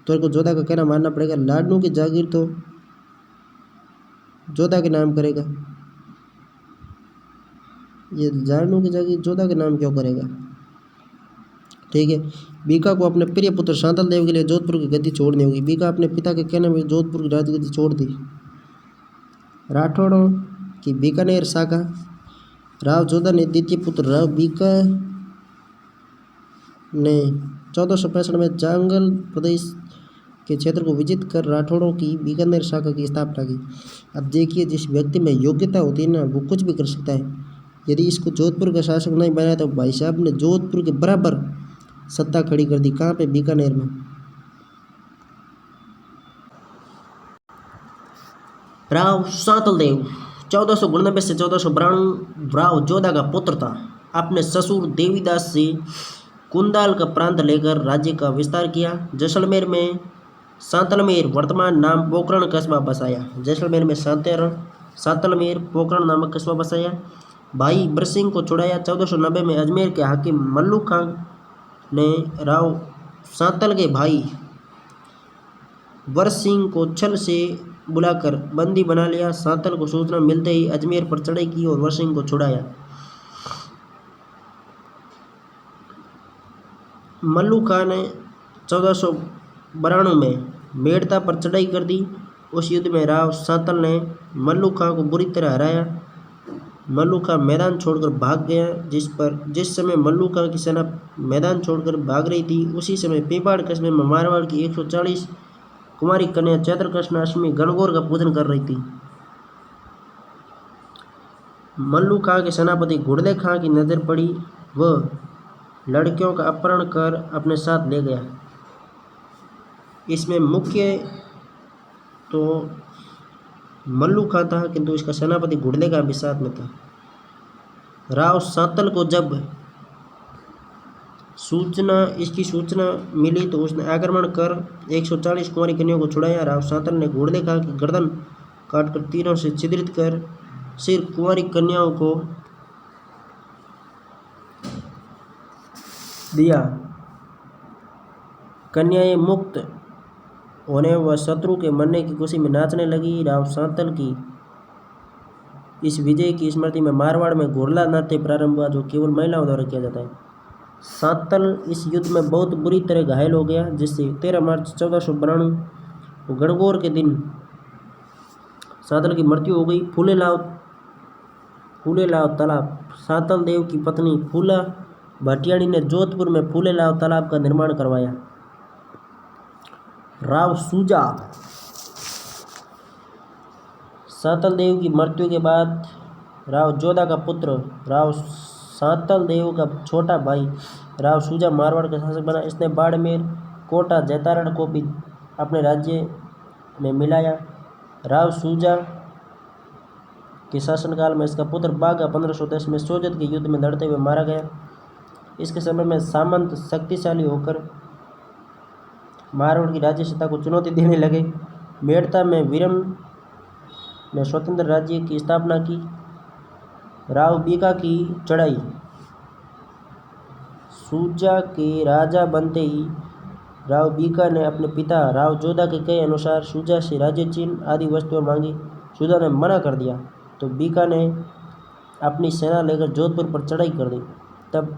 तो को जोधा का कहना मानना पड़ेगा। लाडनू की जागीर तो जोधा के नाम करेगा, ये लाडनू की जागीर जोधा के नाम क्यों करेगा? ठीक है। बीका को अपने प्रिय पुत्र शांतल देव के लिए जोधपुर की गद्दी छोड़नी होगी। बीका अपने पिता के कहने में जोधपुर की राजगद्दी छोड़ दी। राठौड़ों की बीकानेर शाखा। राव जोधा ने द्वितीय पुत्र राव बीका ने 1465 में जांगल प्रदेश के क्षेत्र को विजित कर राठौड़ों की बीकानेर शाखा की स्थापना की। अब देखिए, जिस व्यक्ति में योग्यता होती है ना, वो कुछ भी कर सकता है। यदि इसको जोधपुर का शासक नहीं बनाया तो भाई साहब ने जोधपुर के बराबर सत्ता खड़ी कर दी। कहाँ पे? बीकानेर में। राव शांतल देव 1499 से 1492 राव जोधा का पुत्र था। अपने ससुर देवीदास से कुंदाल का प्रांत लेकर राज्य का विस्तार किया। जैसलमेर में सांतलमेर वर्तमान नाम पोकरण कस्बा बसाया। जैसलमेर में सांतलमेर पोकरण नामक कस्बा बसाया। भाई बरसिंह को छुड़ाया। 1490 में अजमेर के हाकिम मल्लू खां ने राव सांतल के भाई बरसिंह को छल से बुलाकर बंदी बना लिया। सांतल को सूचना मिलते ही अजमेर पर चढ़ाई की और बरसिंह को छुड़ाया। मल्लू खां ने 1492 में मेड़ता पर चढ़ाई कर दी। उस युद्ध में राव सांतल ने मल्लू खां को बुरी तरह हराया। मल्लू खां मैदान छोड़कर भाग गया। जिस समय मल्लू खां की सेना मैदान छोड़कर भाग रही थी, उसी समय पीपाड़ कस्बे में मारवाड़ की 140 कुमारी कन्या चैत्र कृष्ण अष्टमी गणगौर का पूजन कर रही थी। मल्लू खां के सेनापति घुड़दे खां की नज़र पड़ी। वह लड़कियों का अपहरण कर अपने साथ ले गया। इसमें मुख्य तो मल्लू खां था, किंतु इसका सेनापति घुड़दे खां भी साथ में था। राव सांतल को जब इसकी सूचना मिली तो उसने आक्रमण कर 140 कुंवारी कन्याओं को छुड़ाया। राव सांतल ने घुड़दे खां की गर्दन काटकर तीरों से छिद्रित कर सिर कुंवारी कन्याओं को दिया। कन्याएं मुक्त होने व शत्रु के मरने की खुशी में नाचने लगी। राव सांतल की इस विजय की स्मृति में मारवाड़ में घोरला नाट्य प्रारंभ हुआ, जो केवल महिलाओं द्वारा किया जाता है। सांतल इस युद्ध में बहुत बुरी तरह घायल हो गया, जिससे 13 मार्च 1492 गणगौर के दिन सांतल की मृत्यु हो गई। फूलेलाव तालाब। सांतल देव की पत्नी फूला भाटियाणी ने जोधपुर में फूलेलाव तालाब का निर्माण करवाया। राव सूजा। सांतल देव की मृत्यु के बाद राव जोधा का पुत्र राव सांतल देव का छोटा भाई राव सूजा मारवाड़ का शासक बना। इसने बाड़मेर, कोटा, जैतारण को भी अपने राज्य में मिलाया। राव सूजा के शासनकाल में इसका पुत्र बाघा 1510 में सोजत के युद्ध में लड़ते हुए मारा गया। इसके समय में सामंत शक्तिशाली होकर मारवाड़ की राज्य सत्ता को चुनौती देने लगे। मेड़ता में वीरम ने स्वतंत्र राज्य की स्थापना की। राव बीका की चढ़ाई। सूजा के राजा बनते ही राव बीका ने अपने पिता राव जोधा के कहे अनुसार सूजा से राज्य चिन्ह आदि वस्तुएं मांगी। सूजा ने मना कर दिया तो बीका ने अपनी सेना लेकर जोधपुर पर चढ़ाई कर दी। तब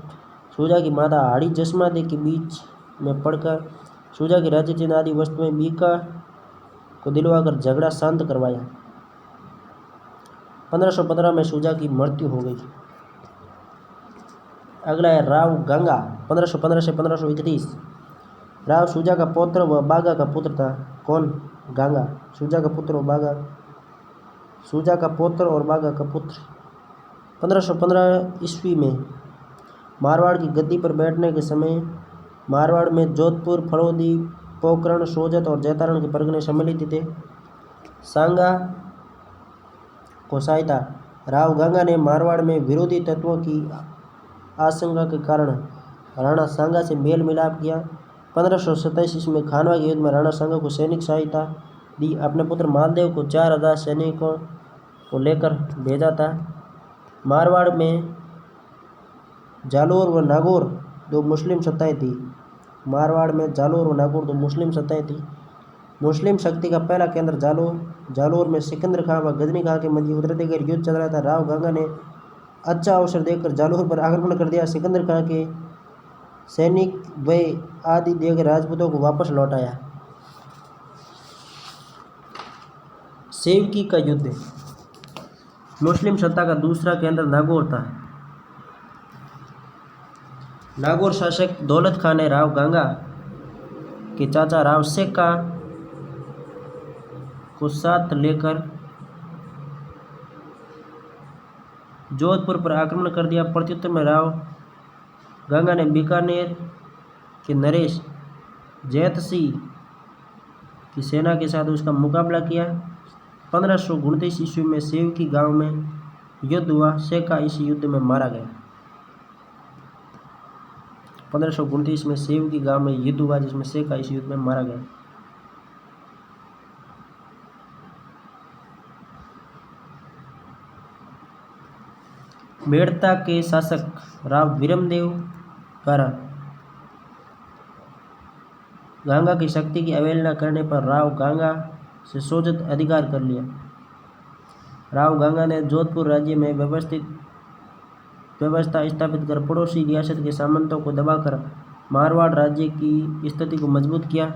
सूजा की माता हाड़ी जसमादे के बीच में पड़कर सूजा की राज्य चिन्ह आदि वस्तुएं बीका को दिलवाकर झगड़ा शांत करवाया। 1515 में सूजा की मृत्यु हो गई। अगला है राव गंगा 1515 से 1531। राव सूजा का पौत्र व बागा का पुत्र था। कौन? गंगा। सूजा का पुत्र और बागा का पुत्र। 1515 ईस्वी में मारवाड़ की गद्दी पर बैठने के समय मारवाड़ में जोधपुर, फड़ौदी, पोखरण, सोजत और जैतारण के परगने सम्मिलित थे। सांगा को सहायता। राव गंगा ने मारवाड़ में विरोधी तत्वों की आशंका के कारण राणा सांगा से मेल मिलाप किया। 1527 ईस्वी में खानवा के युद्ध में राणा सांगा को सैनिक सहायता दी। अपने पुत्र मालदेव को 4000 सैनिकों को लेकर भेजा था। मारवाड़ में जालोर व नागौर दो मुस्लिम सत्ताएं थी। मुस्लिम शक्ति का पहला केंद्र जालोर में सिकंदर खां व गजनी खां के मध्य उत्तराधिकारी युद्ध चल रहा था। राव गंगा ने अच्छा अवसर देखकर जालोर पर आक्रमण कर दिया। सिकंदर खां के सैनिक भय आदि देकर राजपूतों को वापस लौटाया। सेवकी का युद्ध। मुस्लिम सत्ता का दूसरा केंद्र नागौर था। नागौर शासक दौलत खां ने राव गंगा के चाचा राव सेका को साथ लेकर जोधपुर पर आक्रमण कर दिया। प्रत्युत्तर में राव गंगा ने बीकानेर के नरेश जैतसिंह की सेना के साथ उसका मुकाबला किया। 1529 ईस्वी में सेवकी गांव में युद्ध हुआ। सेका इस युद्ध में मारा गया। 1529 में सेवकी गांव में युद्ध हुआ, जिसमें सेका इस युद्ध में मारा गया। मेड़ता के शासक राव वीरमदेव द्वारा गंगा की शक्ति की अवहेलना करने पर राव गंगा से सोजत अधिकार कर लिया। राव गंगा ने जोधपुर राज्य में व्यवस्था स्थापित कर पड़ोसी रियासत के सामंतों को दबाकर मारवाड़ राज्य की स्थिति को मजबूत किया।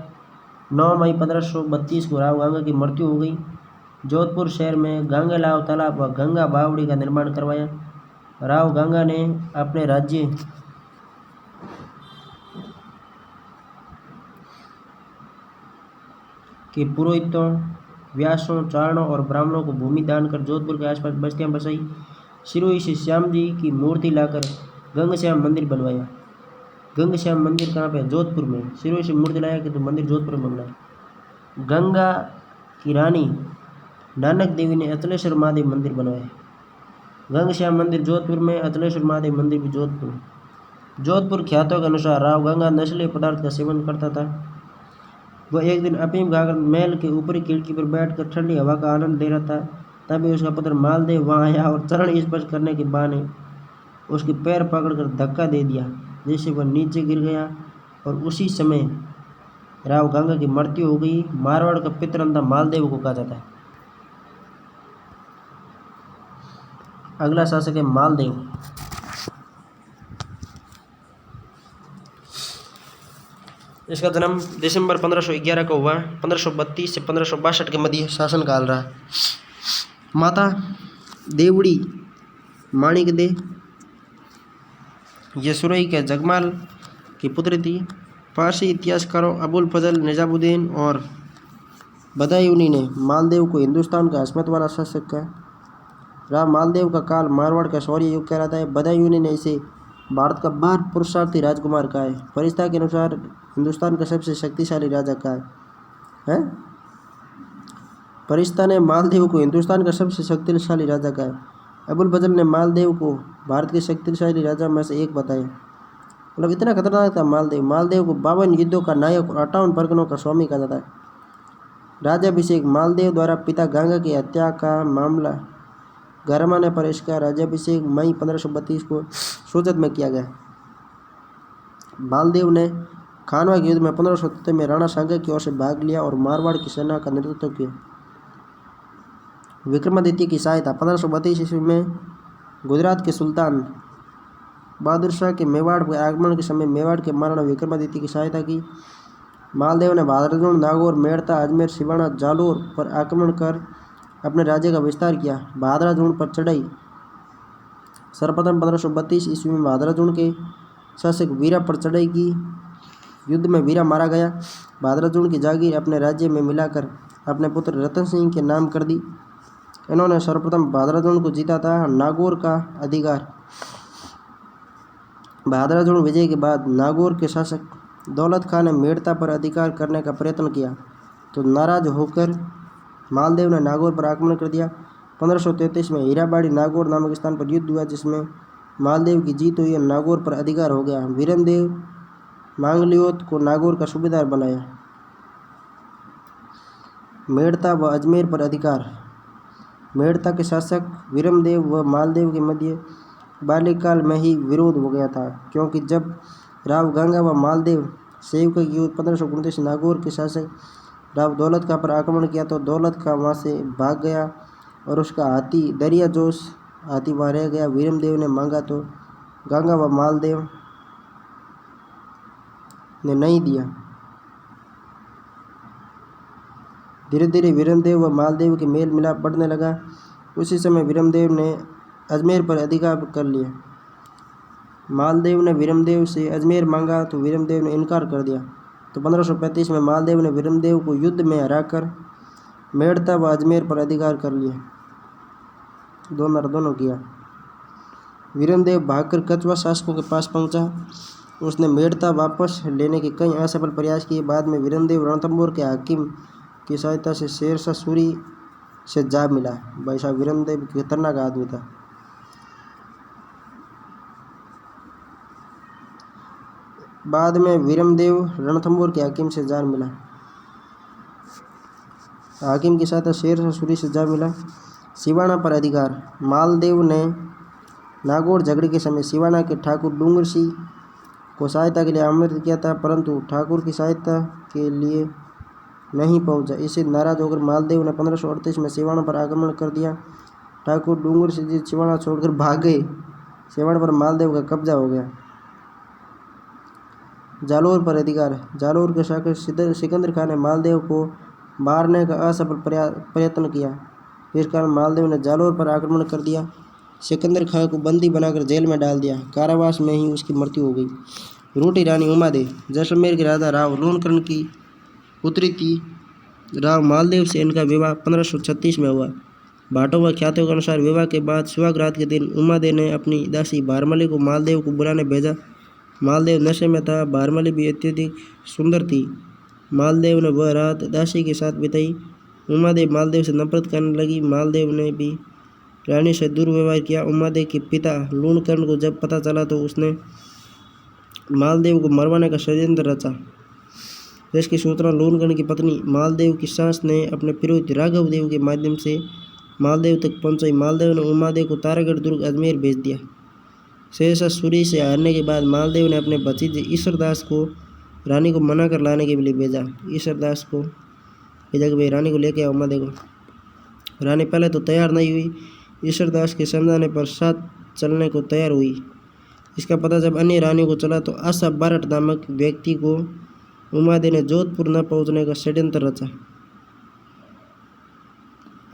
9 मई 1532 को राव गंगा की मृत्यु हो गई। जोधपुर शहर में गंगालाव तालाब व गंगा बावड़ी का निर्माण करवाया। राव गंगा ने अपने राज्य के पुरोहितों, व्यासों, चारणों और ब्राह्मणों को भूमि दान कर जोधपुर के आसपास बस्तियां बसाई। सिरोही से श्याम जी की मूर्ति लाकर गंगश्याम मंदिर बनवाया। गंगश्याम मंदिर कहाँ पे है? जोधपुर में। सिरोही से मूर्ति लाया कि तो मंदिर जोधपुर में बना है। गंगा की रानी नानक देवी ने अतलेश्वर महादेव मंदिर बनवाया। गंगश्याम मंदिर जोधपुर में, अतलेश्वर महादेव मंदिर भी जोधपुर में। जोधपुर ख्यातों के अनुसार राव गंगा नशीले पदार्थ का सेवन करता था। वह एक दिन अफीम खाकर महल के ऊपरी खिड़की पर बैठकर ठंडी हवा का आनंद ले रहा था। तभी उसका पुत्र मालदेव वहां आया और चरण स्पर्श करने के बहाने उसके पैर पकड़कर धक्का दे दिया, जिससे वह नीचे गिर गया और उसी समय राव गंगा की मृत्यु हो गई। मारवाड़ का पितरंता मालदेव को कहा जाता है। अगला शासक है मालदेव। इसका जन्म दिसंबर 1511 को हुआ। 1532 से 1562 के मध्य शासनकाल रहा। माता देवड़ी माणिक दे ये सुरई के जगमाल की पुत्री थी। पारसी इतिहासकारों अबुल फजल निजामुद्दीन और बदायूनी ने मालदेव को हिंदुस्तान का अस्मत वाला शासक कहा। राव मालदेव का काल मारवाड़ का शौर्य युग कहलाता है। बदायूनी ने इसे भारत का महान पुरुषार्थी राजकुमार कहा है। फरिश्ता के अनुसार हिंदुस्तान का सबसे शक्तिशाली राजा कहा है। फरिश्ता ने मालदेव को हिंदुस्तान का सबसे शक्तिशाली राजा कहा है। अबुल फजल ने मालदेव को भारत के शक्तिशाली राजा में से एक बताया। मतलब इतना खतरनाक था मालदेव। मालदेव को 52 युद्धों का नायक और 58 परगनों का स्वामी कहा जाता है। राज्याभिषेक मालदेव द्वारा पिता गंगा की हत्या का मामला घर आने पर इसका राज्याभिषेक मई 1532 को सोजत में किया गया। मालदेव ने खानवा के युद्ध में 1573 में राणा सांगा की ओर से भाग लिया और मारवाड़ की सेना का नेतृत्व किया। विक्रमादित्य की सहायता 1532 ईस्वी में गुजरात के सुल्तान बहादुर शाह के मेवाड़ के आगमन के समय मेवाड़ के महाराणा विक्रमादित्य की सहायता की। मालदेव ने भादरजून, नागौर, मेड़ता, अजमेर, सिवाना, जालोर पर आक्रमण कर अपने राज्य का विस्तार किया। भादराजून पर चढ़ाई सर्वप्रथम 1532 ईस्वी में भादराजून के शासक वीरा पर चढ़ाई की। युद्ध में वीरा मारा गया। भादराजून की जागीर अपने राज्य में मिलाकर अपने पुत्र रतन सिंह के नाम कर दी। इन्होंने सर्वप्रथम भादराजून को जीता था। नागौर का अधिकार भादराजून विजय के बाद नागौर के शासक दौलत खान ने मेड़ता पर अधिकार करने का प्रयत्न किया तो नाराज होकर मालदेव ने नागौर पर आक्रमण कर दिया। 1533 में हीराबाड़ी नागौर नामक स्थान पर युद्ध हुआ, जिसमें मालदेव की जीत हुई और नागौर पर अधिकार हो गया। वीरमदेव मांगलियोत को नागौर का सूबेदार बनाया। मेड़ता व अजमेर पर अधिकार। मेड़ता के शासक वीरमदेव व मालदेव के मध्य बाल्यकाल में ही विरोध हो गया था, क्योंकि जब राव गंगा व मालदेव सेवक की युद्ध 1529 नागौर के शासक राव दौलत खां पर आक्रमण किया तो दौलत खां वहाँ से भाग गया और उसका हाथी दरिया जोश हाथी वहाँ रह गया। वीरमदेव ने मांगा तो गंगा व मालदेव ने नहीं दिया। धीरे धीरे वीरमदेव व मालदेव के मेल मिलाप बढ़ने लगा। उसी समय वीरमदेव ने अजमेर पर अधिकार कर लिया। मालदेव ने वीरमदेव से अजमेर मांगा तो वीरमदेव ने इनकार कर दिया। तो 1535 में मालदेव ने वीरमदेव को युद्ध में हराकर मेड़ता व अजमेर पर अधिकार कर लिया। दोनों किया। वीरमदेव भागकर कछवा शासकों के पास पहुंचा। उसने मेड़ता वापस लेने के कई असफल प्रयास किए। बाद में वीरमदेव रणथंभौर के हाकिम की सहायता से शेरशाह सूरी से जा मिला। भाई साहब वीरमदेव खतरनाक आदमी था। बाद में वीरमदेव रणथंभौर के हाकिम से जा मिला। हाकिम की सहायता शेरशाह सूरी से जा मिला। सिवाना पर अधिकार। मालदेव ने नागौर झगड़े के समय सिवाना के ठाकुर डूंगर सिंह को सहायता के लिए आमंत्रित किया था, परंतु ठाकुर की सहायता के लिए नहीं पहुंचा। इससे नाराज होकर मालदेव ने 1538 में सिवाना पर आक्रमण कर दिया। ठाकुर डूंगर सिंह जी सिवाना छोड़कर भाग गए। सिवाना पर मालदेव का कब्जा हो गया। जालौर पर अधिकार। जालौर के शासक सिकंदर खान ने मालदेव को मारने का असफल प्रयत्न किया। इस कारण मालदेव ने जालौर पर आक्रमण कर दिया। सिकंदर खान को बंदी बनाकर जेल में डाल दिया। कारावास में ही उसकी मृत्यु हो गई। रोटी रानी उमादेव जैसलमेर के राजा राव लूणकरण की पुत्री थी। राव मालदेव से इनका विवाह 1536 में हुआ। भाटों व ख्यातों के अनुसार विवाह के बाद सुहागरात के दिन उमादेव ने अपनी दासी भारमली को मालदेव को बुलाने भेजा। मालदेव नशे में था। भारमली भी अत्यधिक सुंदर थी। मालदेव ने वह रात दासी के साथ बिताई। उमादेव मालदेव से नफरत करने लगी। मालदेव ने भी रानी से दुर्व्यवहार किया। उमादेव के पिता लूणकरण को जब पता चला तो उसने मालदेव को मरवाने का षड्यंत्र रचा। जिसकी सूचना लूणकरण की पत्नी मालदेव की सास ने अपने पुरोहित राघवदेव के माध्यम से मालदेव तक पहुंचाई। मालदेव ने उमादेव को तारागढ़ दुर्ग अजमेर भेज दिया। शेरशाह सूरी से हारने के बाद मालदेव ने अपने भतीजे ईश्वरदास को रानी को मना कर लाने के लिए भेजा। ईश्वरदास को भेजा कि भाई रानी को लेके आओ उमादेव को। रानी पहले तो तैयार नहीं हुई। ईश्वरदास के समझाने पर साथ चलने को तैयार हुई। इसका पता जब अन्य रानियों को चला तो आशा बारट नामक व्यक्ति को उमादेव ने जोधपुर न पहुंचने का षड्यंत्र रचा।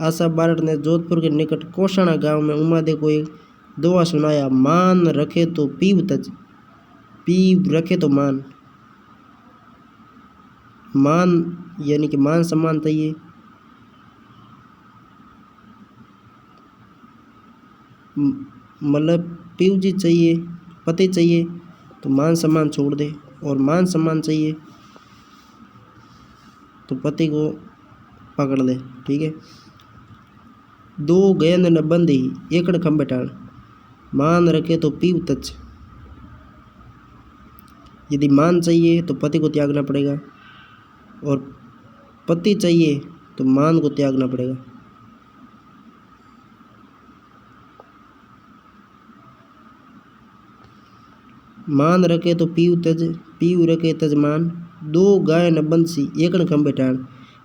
आशा बारट ने जोधपुर के निकट कोसाना गांव में उमादेव को एक दोहा सुनाया। मान रखे तो पीव तज, पीव रखे तो मान। मान यानी कि मान सम्मान चाहिए। मतलब पीव जी चाहिए, पति चाहिए तो मान सम्मान छोड़ दे, और मान सम्मान चाहिए तो पति को पकड़ ले। ठीक है। दो गेंद न बंदी एकड़ खंबे टाण, मान रखे तो पीव तच। यदि मान चाहिए तो पति को त्यागना पड़ेगा, और पति चाहिए तो मान को त्यागना पड़ेगा। मान रखे तो पीव तज, पीव रखे तज मान। दो गाय न बंसी एकड़ खंबे टाण,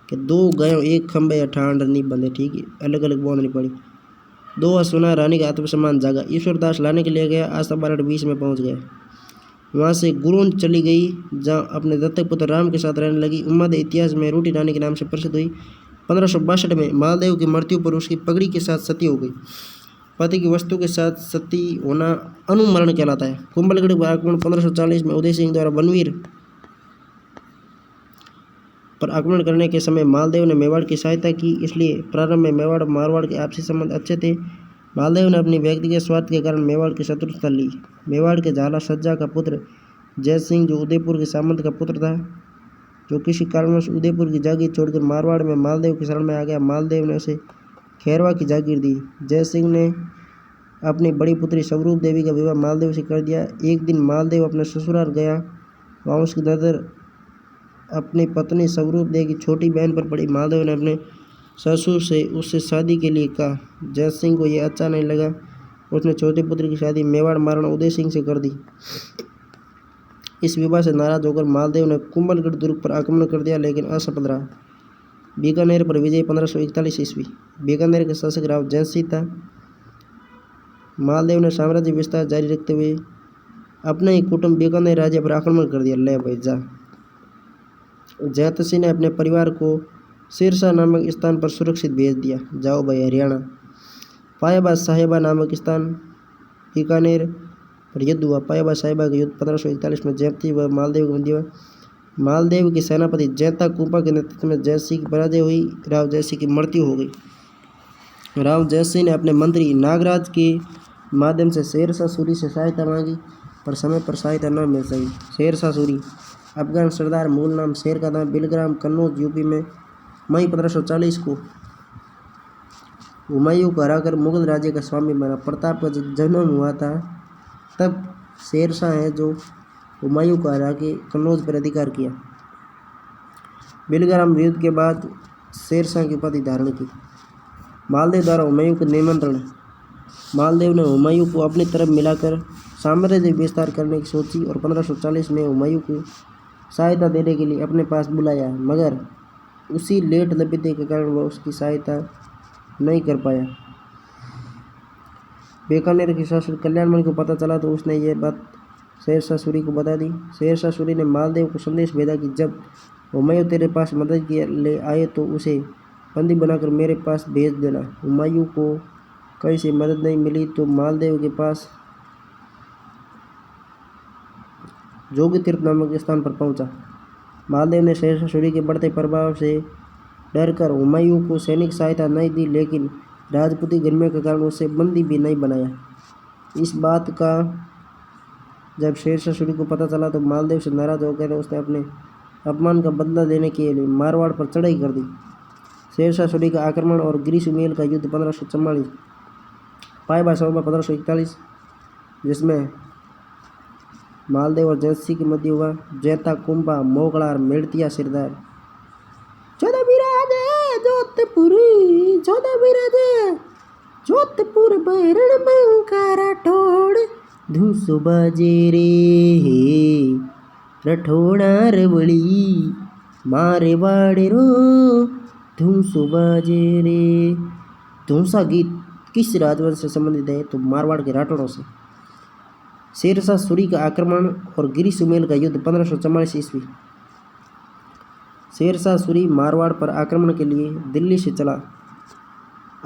कि दो गायों एक खंबे या ठाण नहीं बंधे। ठीक है, अलग अलग बांधनी पड़ी। दो सुना रानी का आत्मसम्मान जागा। ईश्वरदास लाने के लिए गया। आशा बारट 20 में पहुंच गए। वहां से गुरूंज चली गई, जहां अपने दत्तक पुत्र राम के साथ रहने लगी। उमादेव इतिहास में रोटी रानी के नाम से प्रसिद्ध हुई। 1562 में मालदेव की मृत्यु पर उसकी पगड़ी के साथ सती हो गई। पति की वस्तु के साथ सती होना अनुमरण कहलाता है। कुंभलगढ़ पर आक्रमण 1540 में उदय सिंह द्वारा बनवीर पर आक्रमण करने के समय मालदेव ने मेवाड़ की सहायता की। इसलिए प्रारंभ में मेवाड़ और मारवाड़ के आपसी संबंध अच्छे थे। मालदेव ने अपनी व्यक्तिगत स्वार्थ के कारण मेवाड़ की शत्रुता ली। मेवाड़ के झाला सज्जा का पुत्र जय सिंह, जो उदयपुर के सामंत का पुत्र था, जो किसी कारणवश उदयपुर की जागीर छोड़कर मारवाड़ में मालदेव की शरण में आ गया। मालदेव ने उसे खैरवा की जागीर दी। जय सिंह ने अपनी बड़ी पुत्री स्वरूप देवी का विवाह मालदेव से कर दिया। एक दिन मालदेव अपने ससुराल गया। वहाँ उसकी नज़र अपनी पत्नी स्वरूप देवी की छोटी बहन पर पड़ी। मालदेव ने अपने ससुर से उससे शादी के लिए कहा। जय सिंह को यह अच्छा नहीं लगा। उसने छोटे पुत्र की शादी मेवाड़ महाराणा उदय सिंह से कर दी। इस विवाह से नाराज होकर मालदेव ने कुंभलगढ़ दुर्ग पर आक्रमण कर दिया, लेकिन असफल रहा। बीकानेर पर विजय 1541 ईस्वी। बीकानेर के शासक राव जयसिंह था। मालदेव ने साम्राज्य विस्तार जारी रखते हुए अपने ही कुटुंब बीकानेर राज्य पर आक्रमण कर दिया। ले भाई जा। जयसिंह ने अपने परिवार को सिरसा नामक स्थान पर सुरक्षित भेज दिया। जाओ भाई हरियाणा। पायाबाद साहिबा नामक स्थान बीकानेर पर युद्ध हुआ। पायाबाद साहिबा का युद्ध 1541 में जयसिंह व मालदेव के मध्य हुआ। मालदेव के सेनापति जैता कुपा के नेतृत्व में जयसिंह की पराजय हुई। राव जयसिंह की मृत्यु हो गई। राव जयसिंह ने अपने मंत्री नागराज के माध्यम से शेरशाह सूरी से सहायता मांगी, पर समय पर सहायता न मिल सकी। शेरशाह सूरी अफगान सरदार, मूल नाम शेर का था। बिलग्राम कन्नौज यूपी में मई 1540 को हुमायूं को हराकर मुगल राज्य का स्वामी बना। प्रताप का जन्म हुआ था तब शेरशाह है जो हुमायूं को हरा के कन्नौज पर अधिकार किया। बिलग्राम युद्ध के बाद शेरशाह की उपाधि धारण की। मालदेव द्वारा हुमायूं को निमंत्रण। मालदेव ने हुमायूं को अपनी तरफ मिलाकर साम्राज्य विस्तार करने की सोची और 1540 में हुमायूं को सहायता देने के लिए अपने पास बुलाया, मगर उसी लेट लबीते के कारण वह उसकी सहायता नहीं कर पाया। बीकानेर के शासक कल्याणमणि को पता चला तो उसने यह बात शेरशाह सूरी को बता दी। शेरशाह सूरी ने मालदेव को संदेश भेजा कि जब हुमायूं तेरे पास मदद के ले आए तो उसे बंदी बनाकर मेरे पास भेज देना। हुमायूं को कहीं से मदद नहीं मिली तो मालदेव के पास जोगी तीर्थ नामक स्थान पर पहुंचा। मालदेव ने शेरशाह सूरी के बढ़ते प्रभाव से डरकर हुमायूं को सैनिक सहायता नहीं दी, लेकिन राजपूती गर्मियों के कारण उसे बंदी भी नहीं बनाया। इस बात का जब शेरशाह सूरी को पता चला तो मालदेव से नाराज होकर उसने अपने अपमान का बदला लेने के लिए मारवाड़ पर चढ़ाई कर दी। शेरशाह सूरी का आक्रमण और गिरिसुमेल का युद्ध 1544 पाइबा सौबा 1541, जिसमें मालदेव और जयसिंह के मध्य हुआ। जैता कुंभा मोगलार मेड़तिया सिरदार जोधा बिराजे जोधपुर बैरण बंकारा ठोड़ धूसो बाजे रे रठोड़ा रवड़ी मारे वाड़े रो धूसो बाजे रे। धूसा गीत किस राजवंश से संबंधित है? तो मारवाड़ के राठौड़ों से। शेरशाह सूरी का आक्रमण और गिरिसुमेल का युद्ध 1544 ईस्वी। शेरशाह सूरी मारवाड़ पर आक्रमण के लिए दिल्ली से चला।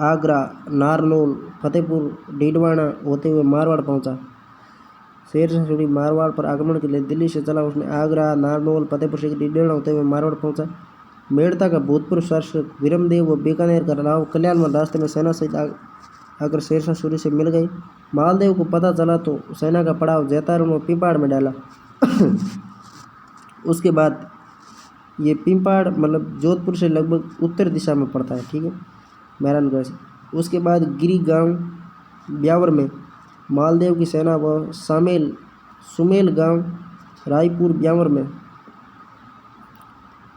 आगरा, नारनौल, फतेहपुर, डीडवाना होते हुए मारवाड़ पहुंचा। शेरशाह सूरी मारवाड़ पर आक्रमण के लिए दिल्ली से चला। उसने आगरा, नारनौल, फतेहपुर से डीडवाना होते हुए मारवाड़ पहुंचा। मेड़ता का भूतपूर्व शासक वीरमदेव व बीकानेर का राव कल्याणवन रास्ते में सेना सहित आकर शेरशाह सूरी से मिल गए। मालदेव को पता चला तो सेना का पड़ाव जैतारण व पिंपाड़ में डाला। उसके बाद ये पिंपाड़ मतलब जोधपुर से लगभग उत्तर दिशा में पड़ता है, ठीक है, मेहरानगढ़ से। उसके बाद गिरी गांव ब्यावर में मालदेव की सेना व सुमेल गांव रायपुर ब्यावर में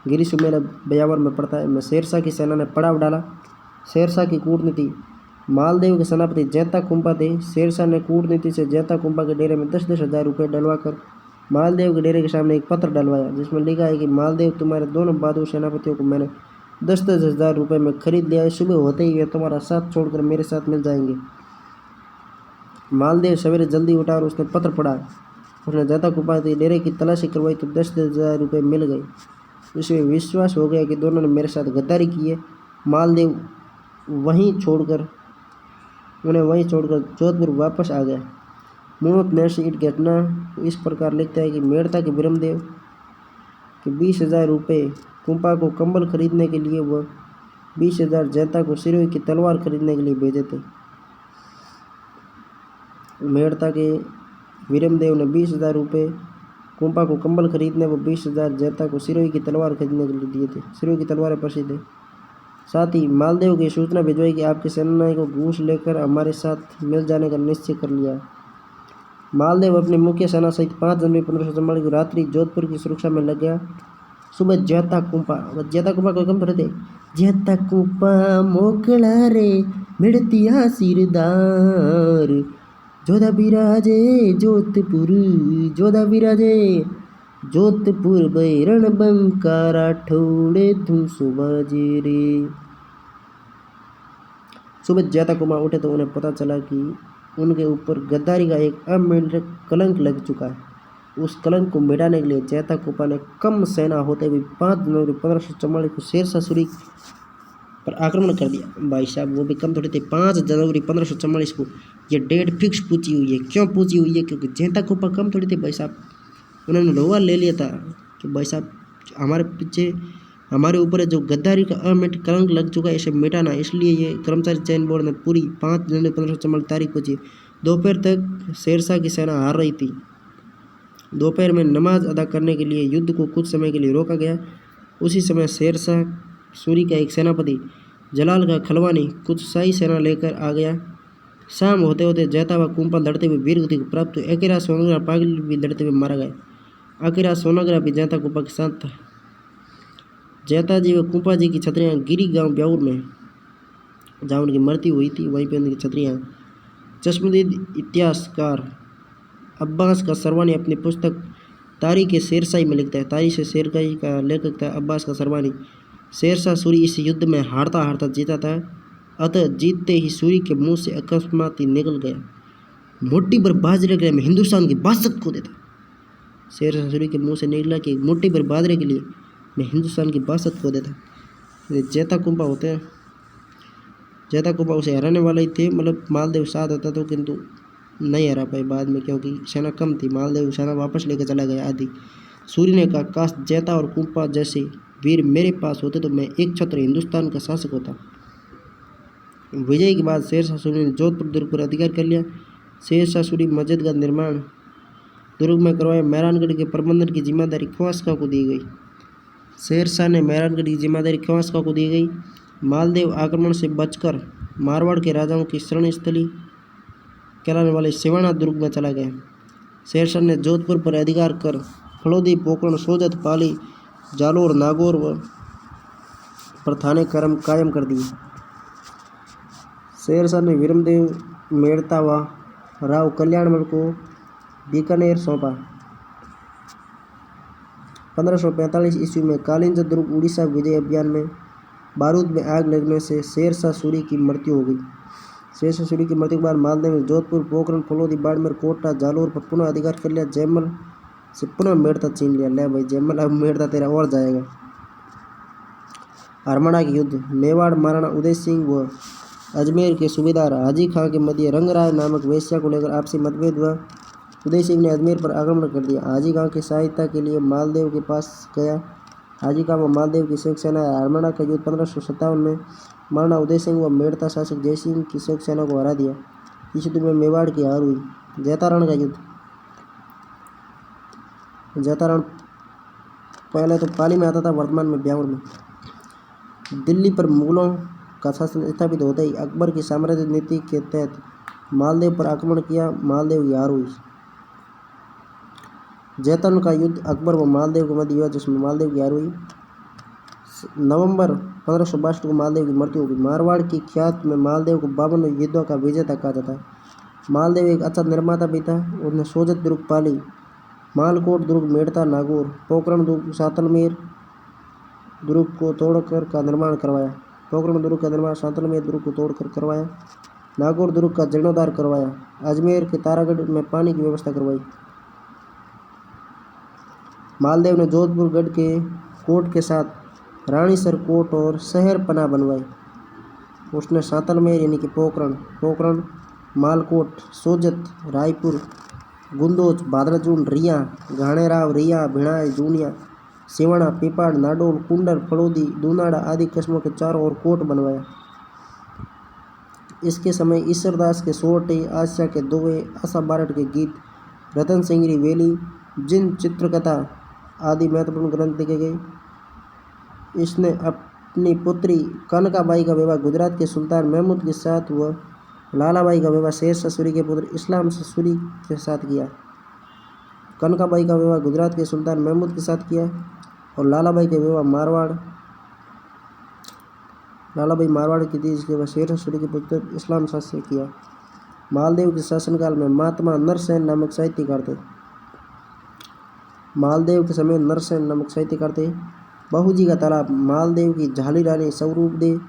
गिरी सुमेल ब्यावर में पड़ता है में शेरशाह की सेना ने पड़ाव डाला। शेरशाह की कूटनीति। मालदेव के सेनापति जैता कुंभा थे। शेरशाह ने कूटनीति से जैता कुंभा के डेरे में 10-10 हज़ार रुपये डलवाकर मालदेव के डेरे के सामने एक पत्र डलवाया, जिसमें लिखा है कि मालदेव, तुम्हारे दोनों बहादुर सेनापतियों को मैंने 10-10 हज़ार रुपये में खरीद लिया है। सुबह होते ही वे तुम्हारा साथ छोड़कर मेरे साथ मिल जाएंगे। मालदेव सवेरे जल्दी उठा और उसने पत्र पढ़ा। उसने जैता कुंभा के डेरे की तलाशी करवाई तो 10-10 हज़ार रुपये मिल गए। उसे विश्वास हो गया कि दोनों ने मेरे साथ गद्दारी की है। मालदेव उन्हें वहीं छोड़कर जोधपुर वापस आ गया। मूणत नरसिंह घटना इस प्रकार लिखता है कि मेड़ता के वीरमदेव के 20,000 रुपये कुंपा को कंबल खरीदने के लिए व 20,000 जैता को सिरोही की तलवार खरीदने के लिए भेजे थे। मेड़ता के वीरमदेव ने 20,000 रुपये कुंपा को कंबल खरीदने व 20,000 जैता को सिरोही की तलवार खरीदने के लिए दिए थे। सिरोही की तलवारें प्रसिद्ध है। साथ ही मालदेव की सूचना भिजवाई कि आपके सेनानायक को घूस लेकर हमारे साथ मिल जाने का निश्चय कर लिया। मालदेव अपनी मुख्य सेना सहित 5 जनवरी 1544 को रात्रि जोधपुर की सुरक्षा में लग गया। सुबह जैता कुंपा कोई कम थोड़े थे। जैता कुंपा मोकला रे मिड़तिया सिरदार जोधा बिराजे जोधपुर बैरण बंकारा ठोड़े धूसो बाजे रे। सुबह जैता कुंपा उठे तो उन्हें पता चला कि उनके ऊपर गद्दारी का एक अमूल्य कलंक लग चुका है। उस कलंक को मिटाने के लिए जैता कुंपा ने कम सेना होते हुए 5 जनवरी 1544 को शेरशाह सूरी पर आक्रमण कर दिया। भाई साहब, वो भी कम थोड़े थे। 5 जनवरी 1544 को ये डेट फिक्स पूछी हुई है। क्यों पूछी हुई है? क्योंकि जैता कुंपा कम थोड़ी थे भाई साहब। उन्होंने लोहा ले लिया था कि भाई साहब हमारे ऊपर जो गद्दारी का अमिट कलंक लग चुका है, इसे मिटाना। इसलिए ये कर्मचारी चयन बोर्ड ने पूरी 5 जनवरी 1544 तारीख पूछी। दोपहर तक शेरशाह की सेना हार रही थी। दोपहर में नमाज अदा करने के लिए युद्ध को कुछ समय के लिए रोका गया। उसी समय शेरशाह सूरी का एक सेनापति जलाल का खलवानी कुछ शाही सेना लेकर आ गया। शाम होते होते जैता व कुंपा लड़ते हुए वीरगति को प्राप्त हुए। अकेरा सोनग्रा पागल भी लड़ते हुए मारा गया। अकेरा सोनग्रा भी जैता कुंपा के साथ था। जैता जी व कुंपा जी की छतरियाँ गिरी गांव ब्याऊर में जहाँ उनकी मृत्यु हुई थी वहीं पे उनकी छतरियाँ। चश्मदीद इतिहासकार अब्बास का सरवानी अपनी पुस्तक तारीख शेरशाही में लिखता है। तारीख शेरशाही का लेखक था अब्बास का सरवानी। शेरशाह सूरी इस युद्ध में हारता जीता था। अतः जीतते ही सूरी के मुंह से अकस्मात ही निकल गया, मुट्ठी भर बाजरे के में हिंदुस्तान की बासत खो देता। शेरशाह सूरी के मुंह से निकला कि एक मुट्ठी भर बाजरे के लिए मैं हिंदुस्तान की बासत खो देता। जैता कुंपा होते हैं, जैता कुंपा उसे हराने वाले ही थे, मतलब मालदेव साथ होता तो, किंतु नहीं हरा पाए बाद में क्योंकि सेना कम थी। मालदेव सेना वापस लेकर चला गया आदि। सूर्य ने कहा, काश जैता और कुंपा जैसे वीर मेरे पास होते तो मैं एक छत्र हिंदुस्तान का शासक होता। विजय के बाद शेरशाह सूरी ने जोधपुर दुर्ग पर अधिकार कर लिया। शेरशाह सूरी मस्जिद का निर्माण दुर्ग में करवाया। मेहरानगढ़ के प्रबंधन की जिम्मेदारी ख्वास खां को दी गई। शेरशाह ने मेहरानगढ़ की जिम्मेदारी ख्वास खां को दी गई। मालदेव आक्रमण से बचकर मारवाड़ के राजाओं की शरण स्थली कहलाने वाले सिवाना दुर्ग में चला गया। शेरशाह ने जोधपुर पर अधिकार कर फलोदी, पोकरण, सोजत, पाली, जालोर, नागौर पर थाने कायम कर दिए। शेरशाह ने वीरमदेव मेड़ता व राव कल्याणमल को बीकानेर सौंपा। 1545 ईस्वी में कालिंज दुर्ग उड़ीसा विजय अभियान में बारूद में आग लगने से शेरशाह सूरी की मृत्यु हो गई। शेरशाह सूरी की मृत्यु के बाद मालदेव ने जोधपुर, पोखरण, फलोदी, बाड़मेर, कोटा, जालोर पर पुनः अधिकार कर लिया। जयमल से पुनः मेड़ता छीन लिया। ले भाई जयमल, अब मेड़ता तेरा और जाएगा। हरमणा के युद्ध। मेवाड़ महाराणा उदय सिंह व अजमेर के सूबेदार हाजी खां के मध्य रंगराय नामक वेश्या को लेकर आपसी मतभेद हुआ। उदय सिंह ने अजमेर पर आक्रमण कर दिया। हाजी खां की सहायता के लिए मालदेव के पास गया। हाजी खां व मालदेव की संयुक्त सेना हरमणा का युद्ध 1557 में महाराणा उदय सिंह व मेड़ता शासक जयसिंह की संयुक्त सेना को हरा दिया। इस युद्ध में मेवाड़ की हार हुई। जैतारण का युद्ध। जैतारण पहले तो पाली में आता था, वर्तमान में ब्यावर में। दिल्ली पर मुगलों का शासन स्थापित होते ही अकबर की साम्राज्य नीति के तहत मालदेव पर आक्रमण किया। मालदेव की हार हुई। जैतारण का युद्ध अकबर व मालदेव के मध्य हुआ, जिसमें मालदेव की हार हुई। नवंबर 1562 को मालदेव की मृत्यु हो गई। मारवाड़ की ख्यात में मालदेव को 52 युद्धों का विजेता कहा जाता है। मालदेव एक अच्छा निर्माता भी था। उसने सोजत दुर्ग, पाली, मालकोट दुर्ग, मेड़ता, नागौर, पोकरण दुर्ग, सातलमेर दुर्ग को तोड़कर का निर्माण करवाया। पोकरण दुर्ग का निर्माण सातलमेर दुर्ग को तोड़कर करवाया। नागौर दुर्ग का जीर्णोद्धार करवाया। अजमेर के तारागढ़ में पानी की व्यवस्था करवाई। मालदेव ने जोधपुर गढ़ के कोट के साथ रानीसर कोट और शहर पनाह बनवाई। उसने सातलमेर यानी कि पोकरण, मालकोट, सोजत, रायपुर, गुंदोच, भादराचून, रिया, घाणेराव, रिया, भिणाई, जूनिया, सिवाना, पिपाड़, नाडोल, कुंडर, फड़ोदी, दूनाड़ा आदि कस्बों के चारों ओर कोट बनवाया। इसके समय ईश्वरदास के सोरठे, आस्या के दोहे, आशा बारठ के गीत, रतन सिंगरी वेली, जिन चित्रकथा आदि महत्वपूर्ण ग्रंथ लिखे गए। इसने अपनी पुत्री कनकाबाई का विवाह गुजरात के सुल्तान महमूद के साथ व लालाबाई का विवाह शेरशाह सूरी के पुत्र इस्लाम शाह सूरी के साथ किया। कनकाबाई का विवाह गुजरात के सुल्तान महमूद के साथ किया और लालाबाई का विवाह मारवाड़ की थी, जिसके बाद शेरशाह सूरी के पुत्र इस्लाम शाह से किया। मालदेव के शासनकाल में महात्मा नरसेन नामक साहित्यकार थे। मालदेव के समय नरसेन नामक साहित्यकार थे। बाबूजी का तालाब। मालदेव की झाली रानी स्वरूपदेव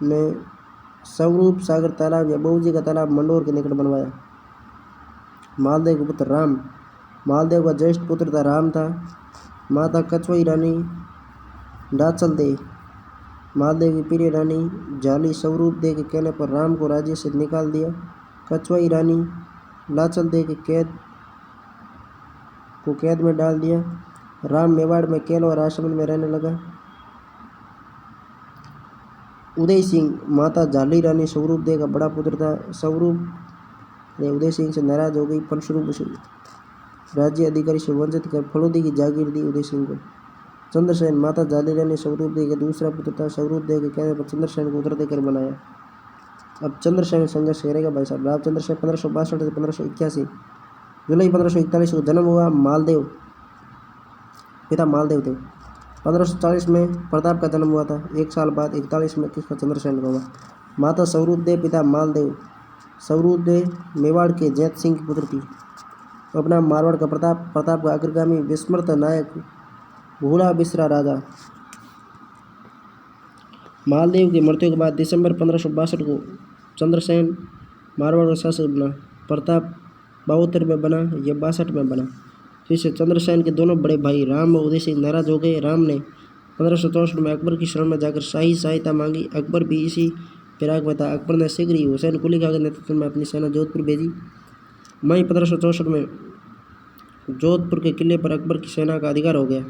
ने स्वरूप सागर तालाब या बाबूजी का तालाब मंडोर के निकट बनवाया। मालदेव के पुत्र राम। मालदेव का ज्येष्ठ पुत्र था राम था। माता कछवाई रानी डाचल दे। मालदेव की प्रिय रानी झाली स्वरूप दे के कहने पर राम को राज्य से निकाल दिया। कछवाई रानी लाचल दे के कैद में डाल दिया। राम मेवाड़ में केलवर आश्रम में रहने लगा। उदय सिंह माता झाली रानी स्वरूप दे का बड़ा पुत्र था। स्वरूप ने उदय सिंह से नाराज हो गई, फलस्वरूप राज्य अधिकारी से वंचित कर फलोदी की जागीर दी उदय सिंह को। चंद्रसेन माता झाली रानी स्वरूप दे का दूसरा पुत्र था। स्वरूप दे के कहने पर चंद्रसेन को उत्तराधिकारी बनाया। अब चंद्रसेन संघर्ष करेगा भाई साहब। राव चंद्रसेन 1562 से 1581। जुलाई 1541 को जन्म हुआ। मालदेव पिता मालदेव थे। 1540 में प्रताप का जन्म हुआ था। एक साल बाद 41 में किसका चंद्रसेन का हुआ। माता स्वरूप दे, पिता मालदेव। स्वरूप दे मेवाड़ के जैत सिंह की पुत्र थी। अपना मारवाड़ का प्रताप का अग्रगामी विस्मृत नायक भूला बिसरा राजा। मालदेव की मृत्यु के बाद दिसंबर 1562 को चंद्रसेन मारवाड़ का शासक बना। प्रताप 72 में बना या 62 में बना। फिर से चंद्रसेन के दोनों बड़े भाई राम व उदय सिंह नाराज हो गए। राम ने 1564 में अकबर की शरण में जाकर शाही सहायता मांगी। अकबर भी इसी फिराक में था। अकबर ने शीघ्र ही हुसैन कुली खां के नेतृत्व में अपनी सेना जोधपुर भेजी। मई 1564 में जोधपुर के किले पर अकबर की सेना का अधिकार हो गया।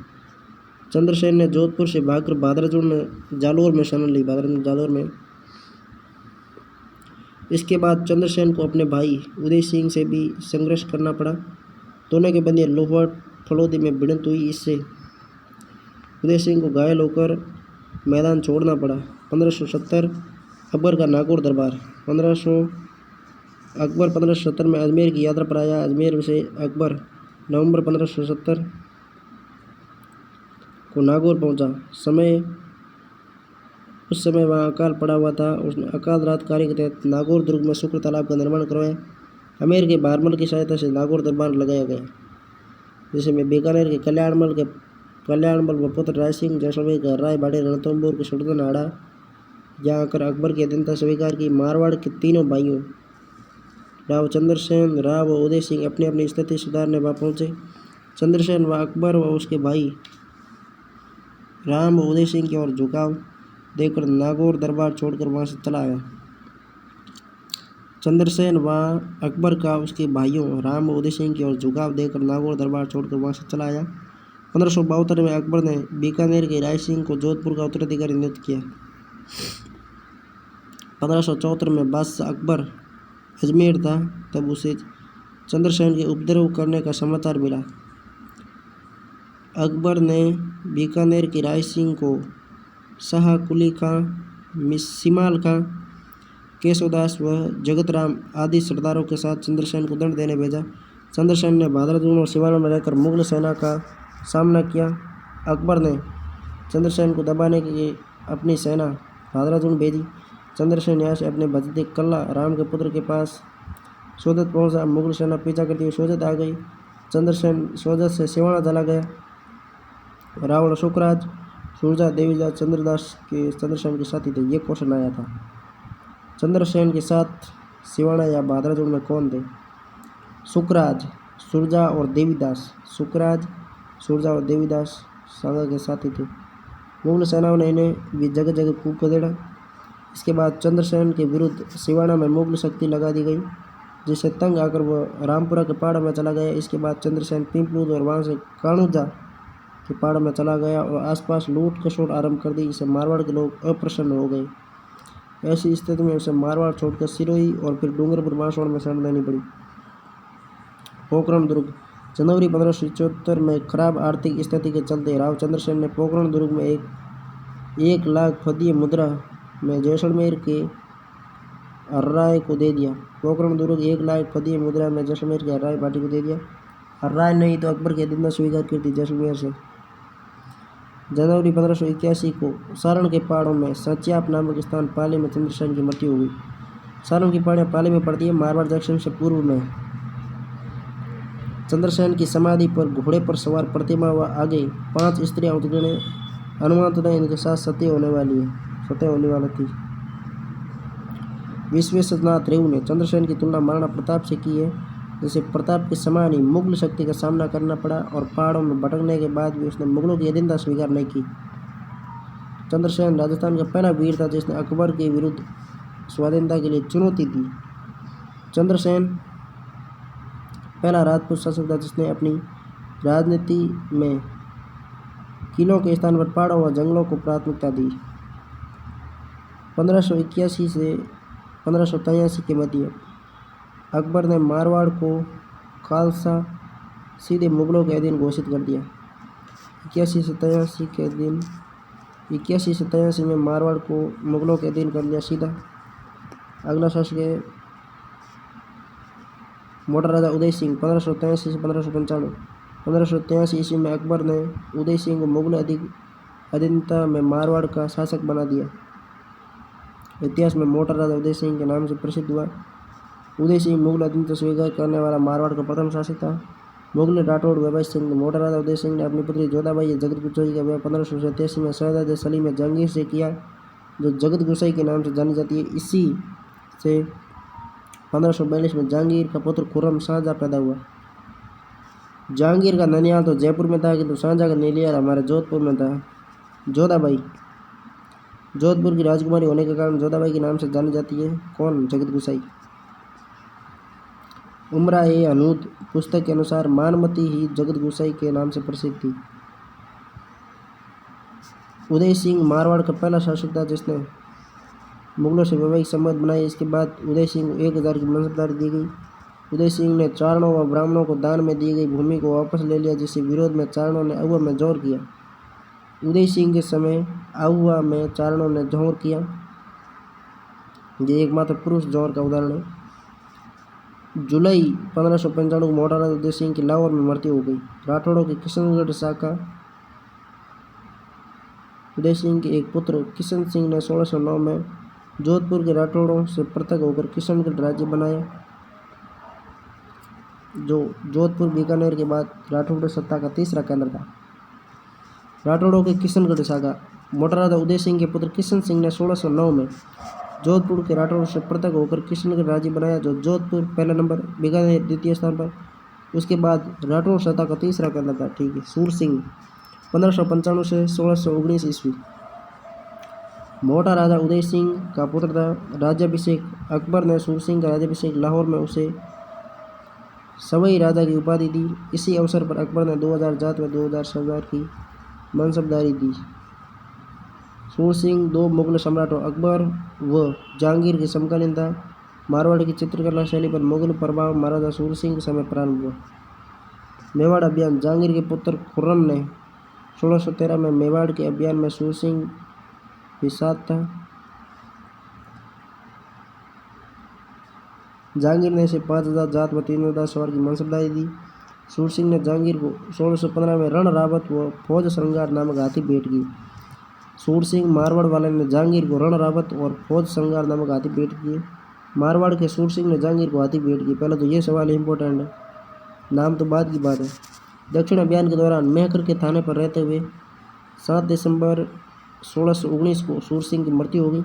चंद्रसेन ने जोधपुर से भागकर भादराजून में जालोर में शरण ली। जालोर में इसके बाद चंद्रसेन को अपने भाई उदय सिंह से भी संघर्ष करना पड़ा। दोनों के बंदियां लोहड़ फलोदी में भिड़ंत हुई। इससे उदय सिंह को घायल होकर मैदान छोड़ना पड़ा। 1570 अकबर का नागौर दरबार। अकबर 1570 में अजमेर की यात्रा पर आया। अजमेर से अकबर नवंबर 1570 को नागौर पहुंचा। उस समय वहां अकाल पड़ा हुआ था। उसने अकाल रात कार्य के तहत नागौर दुर्ग में शुक्र तालाब का निर्माण करवाया। अमेर के बारमल की सहायता से नागौर दरबार लगाया गया, जिसमें बीकानेर के कल्याणमल व पुत्र राय सिंह, जैसलमेर का राय बाड़े, रणथंभौर के सुल्तान आड़ा यहाँ आकर अकबर की अधीनता स्वीकार की। मारवाड़ के तीनों भाइयों राव चंद्रसेन, राव व उदय सिंह अपनी अपनी स्थिति सुधारने वहाँ पहुँचे। चंद्रसेन व अकबर व उसके भाई राम व उदय सिंह की ओर झुकाव देखकर नागौर दरबार छोड़कर वहाँ से चला आया। चंद्रसेन व अकबर का उसके भाइयों राम व उदय सिंह की ओर झुकाव देकर नागौर दरबार छोड़कर वहाँ से चला आया। 1572 में अकबर ने बीकानेर के राय सिंह को जोधपुर का उत्तराधिकारी नियुक्त किया। 1574 में बादशाह अकबर अजमेर था, तब उसे चंद्रसेन के उपद्रव करने का समाचार मिला। अकबर ने बीकानेर के राय सिंह को शाह कुली खां, सिमाल खां, केशवदास व जगतराम आदि सरदारों के साथ चंद्रसेन को दंड देने भेजा। चंद्रसेन ने भादराजून और सिवान में रहकर मुगल सेना का सामना किया। अकबर ने चंद्रसेन को दबाने के लिए अपनी सेना भादराजून भेजी। चंद्रसेन यहाँ से अपने भतीजे कल्ला राम के पुत्र के पास सोजत पहुंचा। मुगल सेना पीछा करती हुई सोजत आ गई। चंद्रसेन सोजत से सिवाना चला गया। रावण शुकराज, सूरजा, देवीदास, चंद्रदास के चंद्रसेन के साथी थे। ये क्वेश्चन आया था। चंद्रसेन के साथ सिवाना या भादराजून में कौन थे? शुकराज, सूरजा और देवीदास। शुकराज, सूरजा और देवीदास सागा के साथी थे। मुगल सेनाओं ने इन्हें भी जगह जगह खूब खदेड़ा। इसके बाद चंद्रसेन के विरुद्ध सिवाना में मुगल शक्ति लगा दी गई, जिससे तंग आकर वह रामपुरा के पहाड़ों में चला गया। इसके बाद चंद्रसेन पिंपलूद और वहाँ से काणुजा के पहाड़ों में चला गया और आसपास लूट खसोट आरंभ कर दी। इससे मारवाड़ के लोग अप्रसन्न हो गए। ऐसी स्थिति में उसे मारवाड़ छोड़कर सिरोही और फिर डूंगरपुर बांसवाड़ में शरण लेनी पड़ी। पोखरण दुर्ग। जनवरी 1574 में खराब आर्थिक स्थिति के चलते राव चंद्रसेन ने पोखरण दुर्ग में एक लाख फदीय मुद्रा में जैसलमेर के हर्राय को दे दिया। पोखरण दुर्ग 1 लाख फदीय मुद्रा में जैसलमेर के हर्राय पार्टी को दे दिया। हर्राय नहीं तो अकबर की अधीनता स्वीकार की थी जैसलमेर से। जनवरी 1581 को सारण के पहाड़ों में सच्याप नामक स्थान पाली में चंद्रसेन की मृत्यु हुई। सारण की पहाड़ियाँ पाली में पड़ती है, मारवाड़ जंक्शन से पूर्व में। चंद्रसेन की समाधि पर घोड़े पर सवार प्रतिमा व आगे 5 स्त्रियां उत्कीर्ण। अनुमानतः इनके साथ सत्य होने वाली थी। विश्वेश्वरनाथ रेऊ ने चंद्रसेन की तुलना महाराणा प्रताप से की है, जिसे प्रताप के समान ही मुगल शक्ति का सामना करना पड़ा और पहाड़ों में भटकने के बाद भी उसने मुगलों की अधीनता स्वीकार नहीं की। चंद्रसेन राजस्थान का पहला वीर था जिसने अकबर के विरुद्ध स्वाधीनता के लिए चुनौती दी। चंद्रसेन पहला राजपूत शासक था जिसने अपनी राजनीति में किलों के स्थान पर पहाड़ों व जंगलों को प्राथमिकता दी। 1581 से 1583 के मध्य अकबर ने मारवाड़ को खालसा सीधे मुगलों के अधीन घोषित कर दिया। 81 से 83 में मारवाड़ को मुगलों के अधीन कर लिया सीधा। अगला शासक है मोटा राजा उदय सिंह 1583 से 1595। 1583 ईस्वी में अकबर ने उदय सिंह को मुगल अधीनता में मारवाड़ का शासक बना दिया। इतिहास में मोटा राजा उदय सिंह के नाम से प्रसिद्ध हुआ। उदय सिंह मुगल अधीनता स्वीकार करने वाला मारवाड़ का प्रथम शासक था। मुगल राठौड़ वैभव सिंह। मोटा राजा उदय सिंह ने अपनी पुत्री जोधाबाई जगत गुसाई का विवाह 1587 में शहजादे सलीम जहांगीर से किया, जो जगत गुसाई के नाम से जानी जाती है। इसी से 1542 में जहांगीर का पुत्र खुर्रम शाहजहां पैदा हुआ। जहांगीर का ननिहाल तो जयपुर में था, किंतु शाहजहाँ का नीलियार हमारे जोधपुर में था। जोधाबाई जोधपुर की राजकुमारी होने के कारण जोधाबाई के नाम से जानी जाती है। कौन? जगत गोसाई। उमरा ए हनूद पुस्तक के अनुसार मानमती ही जगत गोसाई के नाम से प्रसिद्ध थी। उदय सिंह मारवाड़ का पहला शासक था जिसने मुगलों से वैवाहिक संबंध बनाए। इसके बाद उदय सिंह को 1000 की मनसबदारी दी गई। उदय सिंह ने चारणों व ब्राह्मणों को दान में दी गई भूमि को वापस ले लिया, जिसके विरोध में चारणों ने अहुआ में जोर किया। उदय सिंह के समय अहुआ में चारणों ने जोर किया। ये एकमात्र पुरुष जोर का उदाहरण है। जुलाई 1595 को मोटा राजा उदय सिंह की लाहौर में मृत्यु हो गई। राठौड़ों की किशनगढ़ शाखा उदय सिंह के एक पुत्र किशन सिंह ने 1609 में जोधपुर के राठौड़ों से पृथक होकर किशनगढ़ राज्य बनाया, जो जोधपुर बीकानेर के बाद राठौड़ सत्ता का तीसरा केंद्र था। राठौड़ों के किशनगढ़ शाखा मोटा राजा उदय सिंह के पुत्र किशन सिंह ने 1609 में जोधपुर के राठौड़ से पृथक होकर किशनगढ़ राज्य बनाया, जो जोधपुर पहला नंबर, बीकानेर द्वितीय स्थान पर। उसके बाद राठौड़ सत्ता का तीसरा केंद्र था। ठीक है। सूर सिंह 1595 से 1619 ईस्वी मोटा राजा उदय सिंह का पुत्र था। राज्याभिषेक अकबर ने सूर सिंह का राज्याभिषेक लाहौर में उसे सवई राजा की उपाधि दी। इसी अवसर पर अकबर ने 2000 जात व 2000 सरदार की मनसबदारी दी। सूर सिंह दो मुगल सम्राटों अकबर व जहांगीर के समकालीन था। मारवाड़ की चित्रकला शैली पर मुगल प्रभाव महाराजा सूर सिंह के समय प्रारंभ हुआ। मेवाड़ अभियान जहांगीर के पुत्र खुर्रम ने 1613 में मेवाड़ के अभियान में सूर सिंह भी साथ था। जहांगीर ने इसे 5000 जात व 3000 सवार की मनसबदारी दी। सूर सिंह ने जहांगीर को 1615 में रण रावत व फौज श्रृंगार नामक हाथी भेंट की। सूर सिंह मारवाड़ वाले ने जहांगीर को रण रावत और फौज श्रृंगार नामक हाथी भेंट किए। मारवाड़ के सूर सिंह ने जहांगीर को हाथी भेंट की। पहले तो ये सवाल इम्पोर्टेंट है, नाम तो बाद की बात है। दक्षिण अभियान के दौरान मेहकर के थाने पर रहते हुए 7 दिसंबर 1619 को सूर सिंह की मृत्यु हो गई।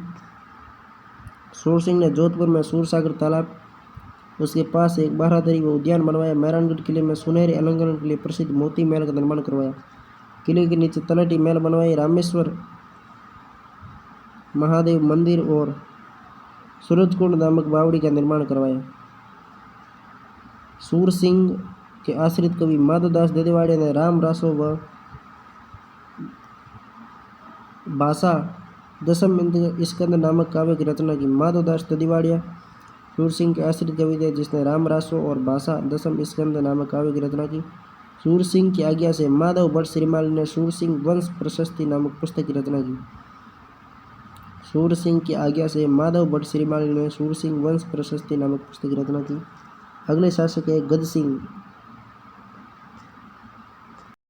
सूर सिंह ने जोधपुर में सूरसागर तालाब, उसके पास एक बारादरी व उद्यान बनवाया। मेहरानगढ़ किले में सुनहरे अलंकरण के लिए प्रसिद्ध मोती महल का निर्माण करवाया। किले के नीचे तलहटी महल बनवाई। रामेश्वर महादेव मंदिर और सूरजकुंड नामक बावड़ी का निर्माण करवाया। सूर सिंह के आश्रित कवि माधवदास ददिवाड़िया ने राम रासो व भाषा दशम स्कंद नामक काव्य की रचना की। माधवदास ददिवाड़िया सूर सिंह के आश्रित कवि थे, जिसने राम रासो और भाषा दशम स्कंद नामक काव्य की रचना की। सूर सिंह की आज्ञा से माधव भट्ट श्रीमाली ने सूर सिंह वंश प्रशस्ति नामक पुस्तक की रचना की। सूर सिंह की आज्ञा से माधव भट्ट श्रीमाली ने सूर सिंह वंश प्रशस्ति नामक पुस्तक की रचना की। अगले शासक है गज सिंह।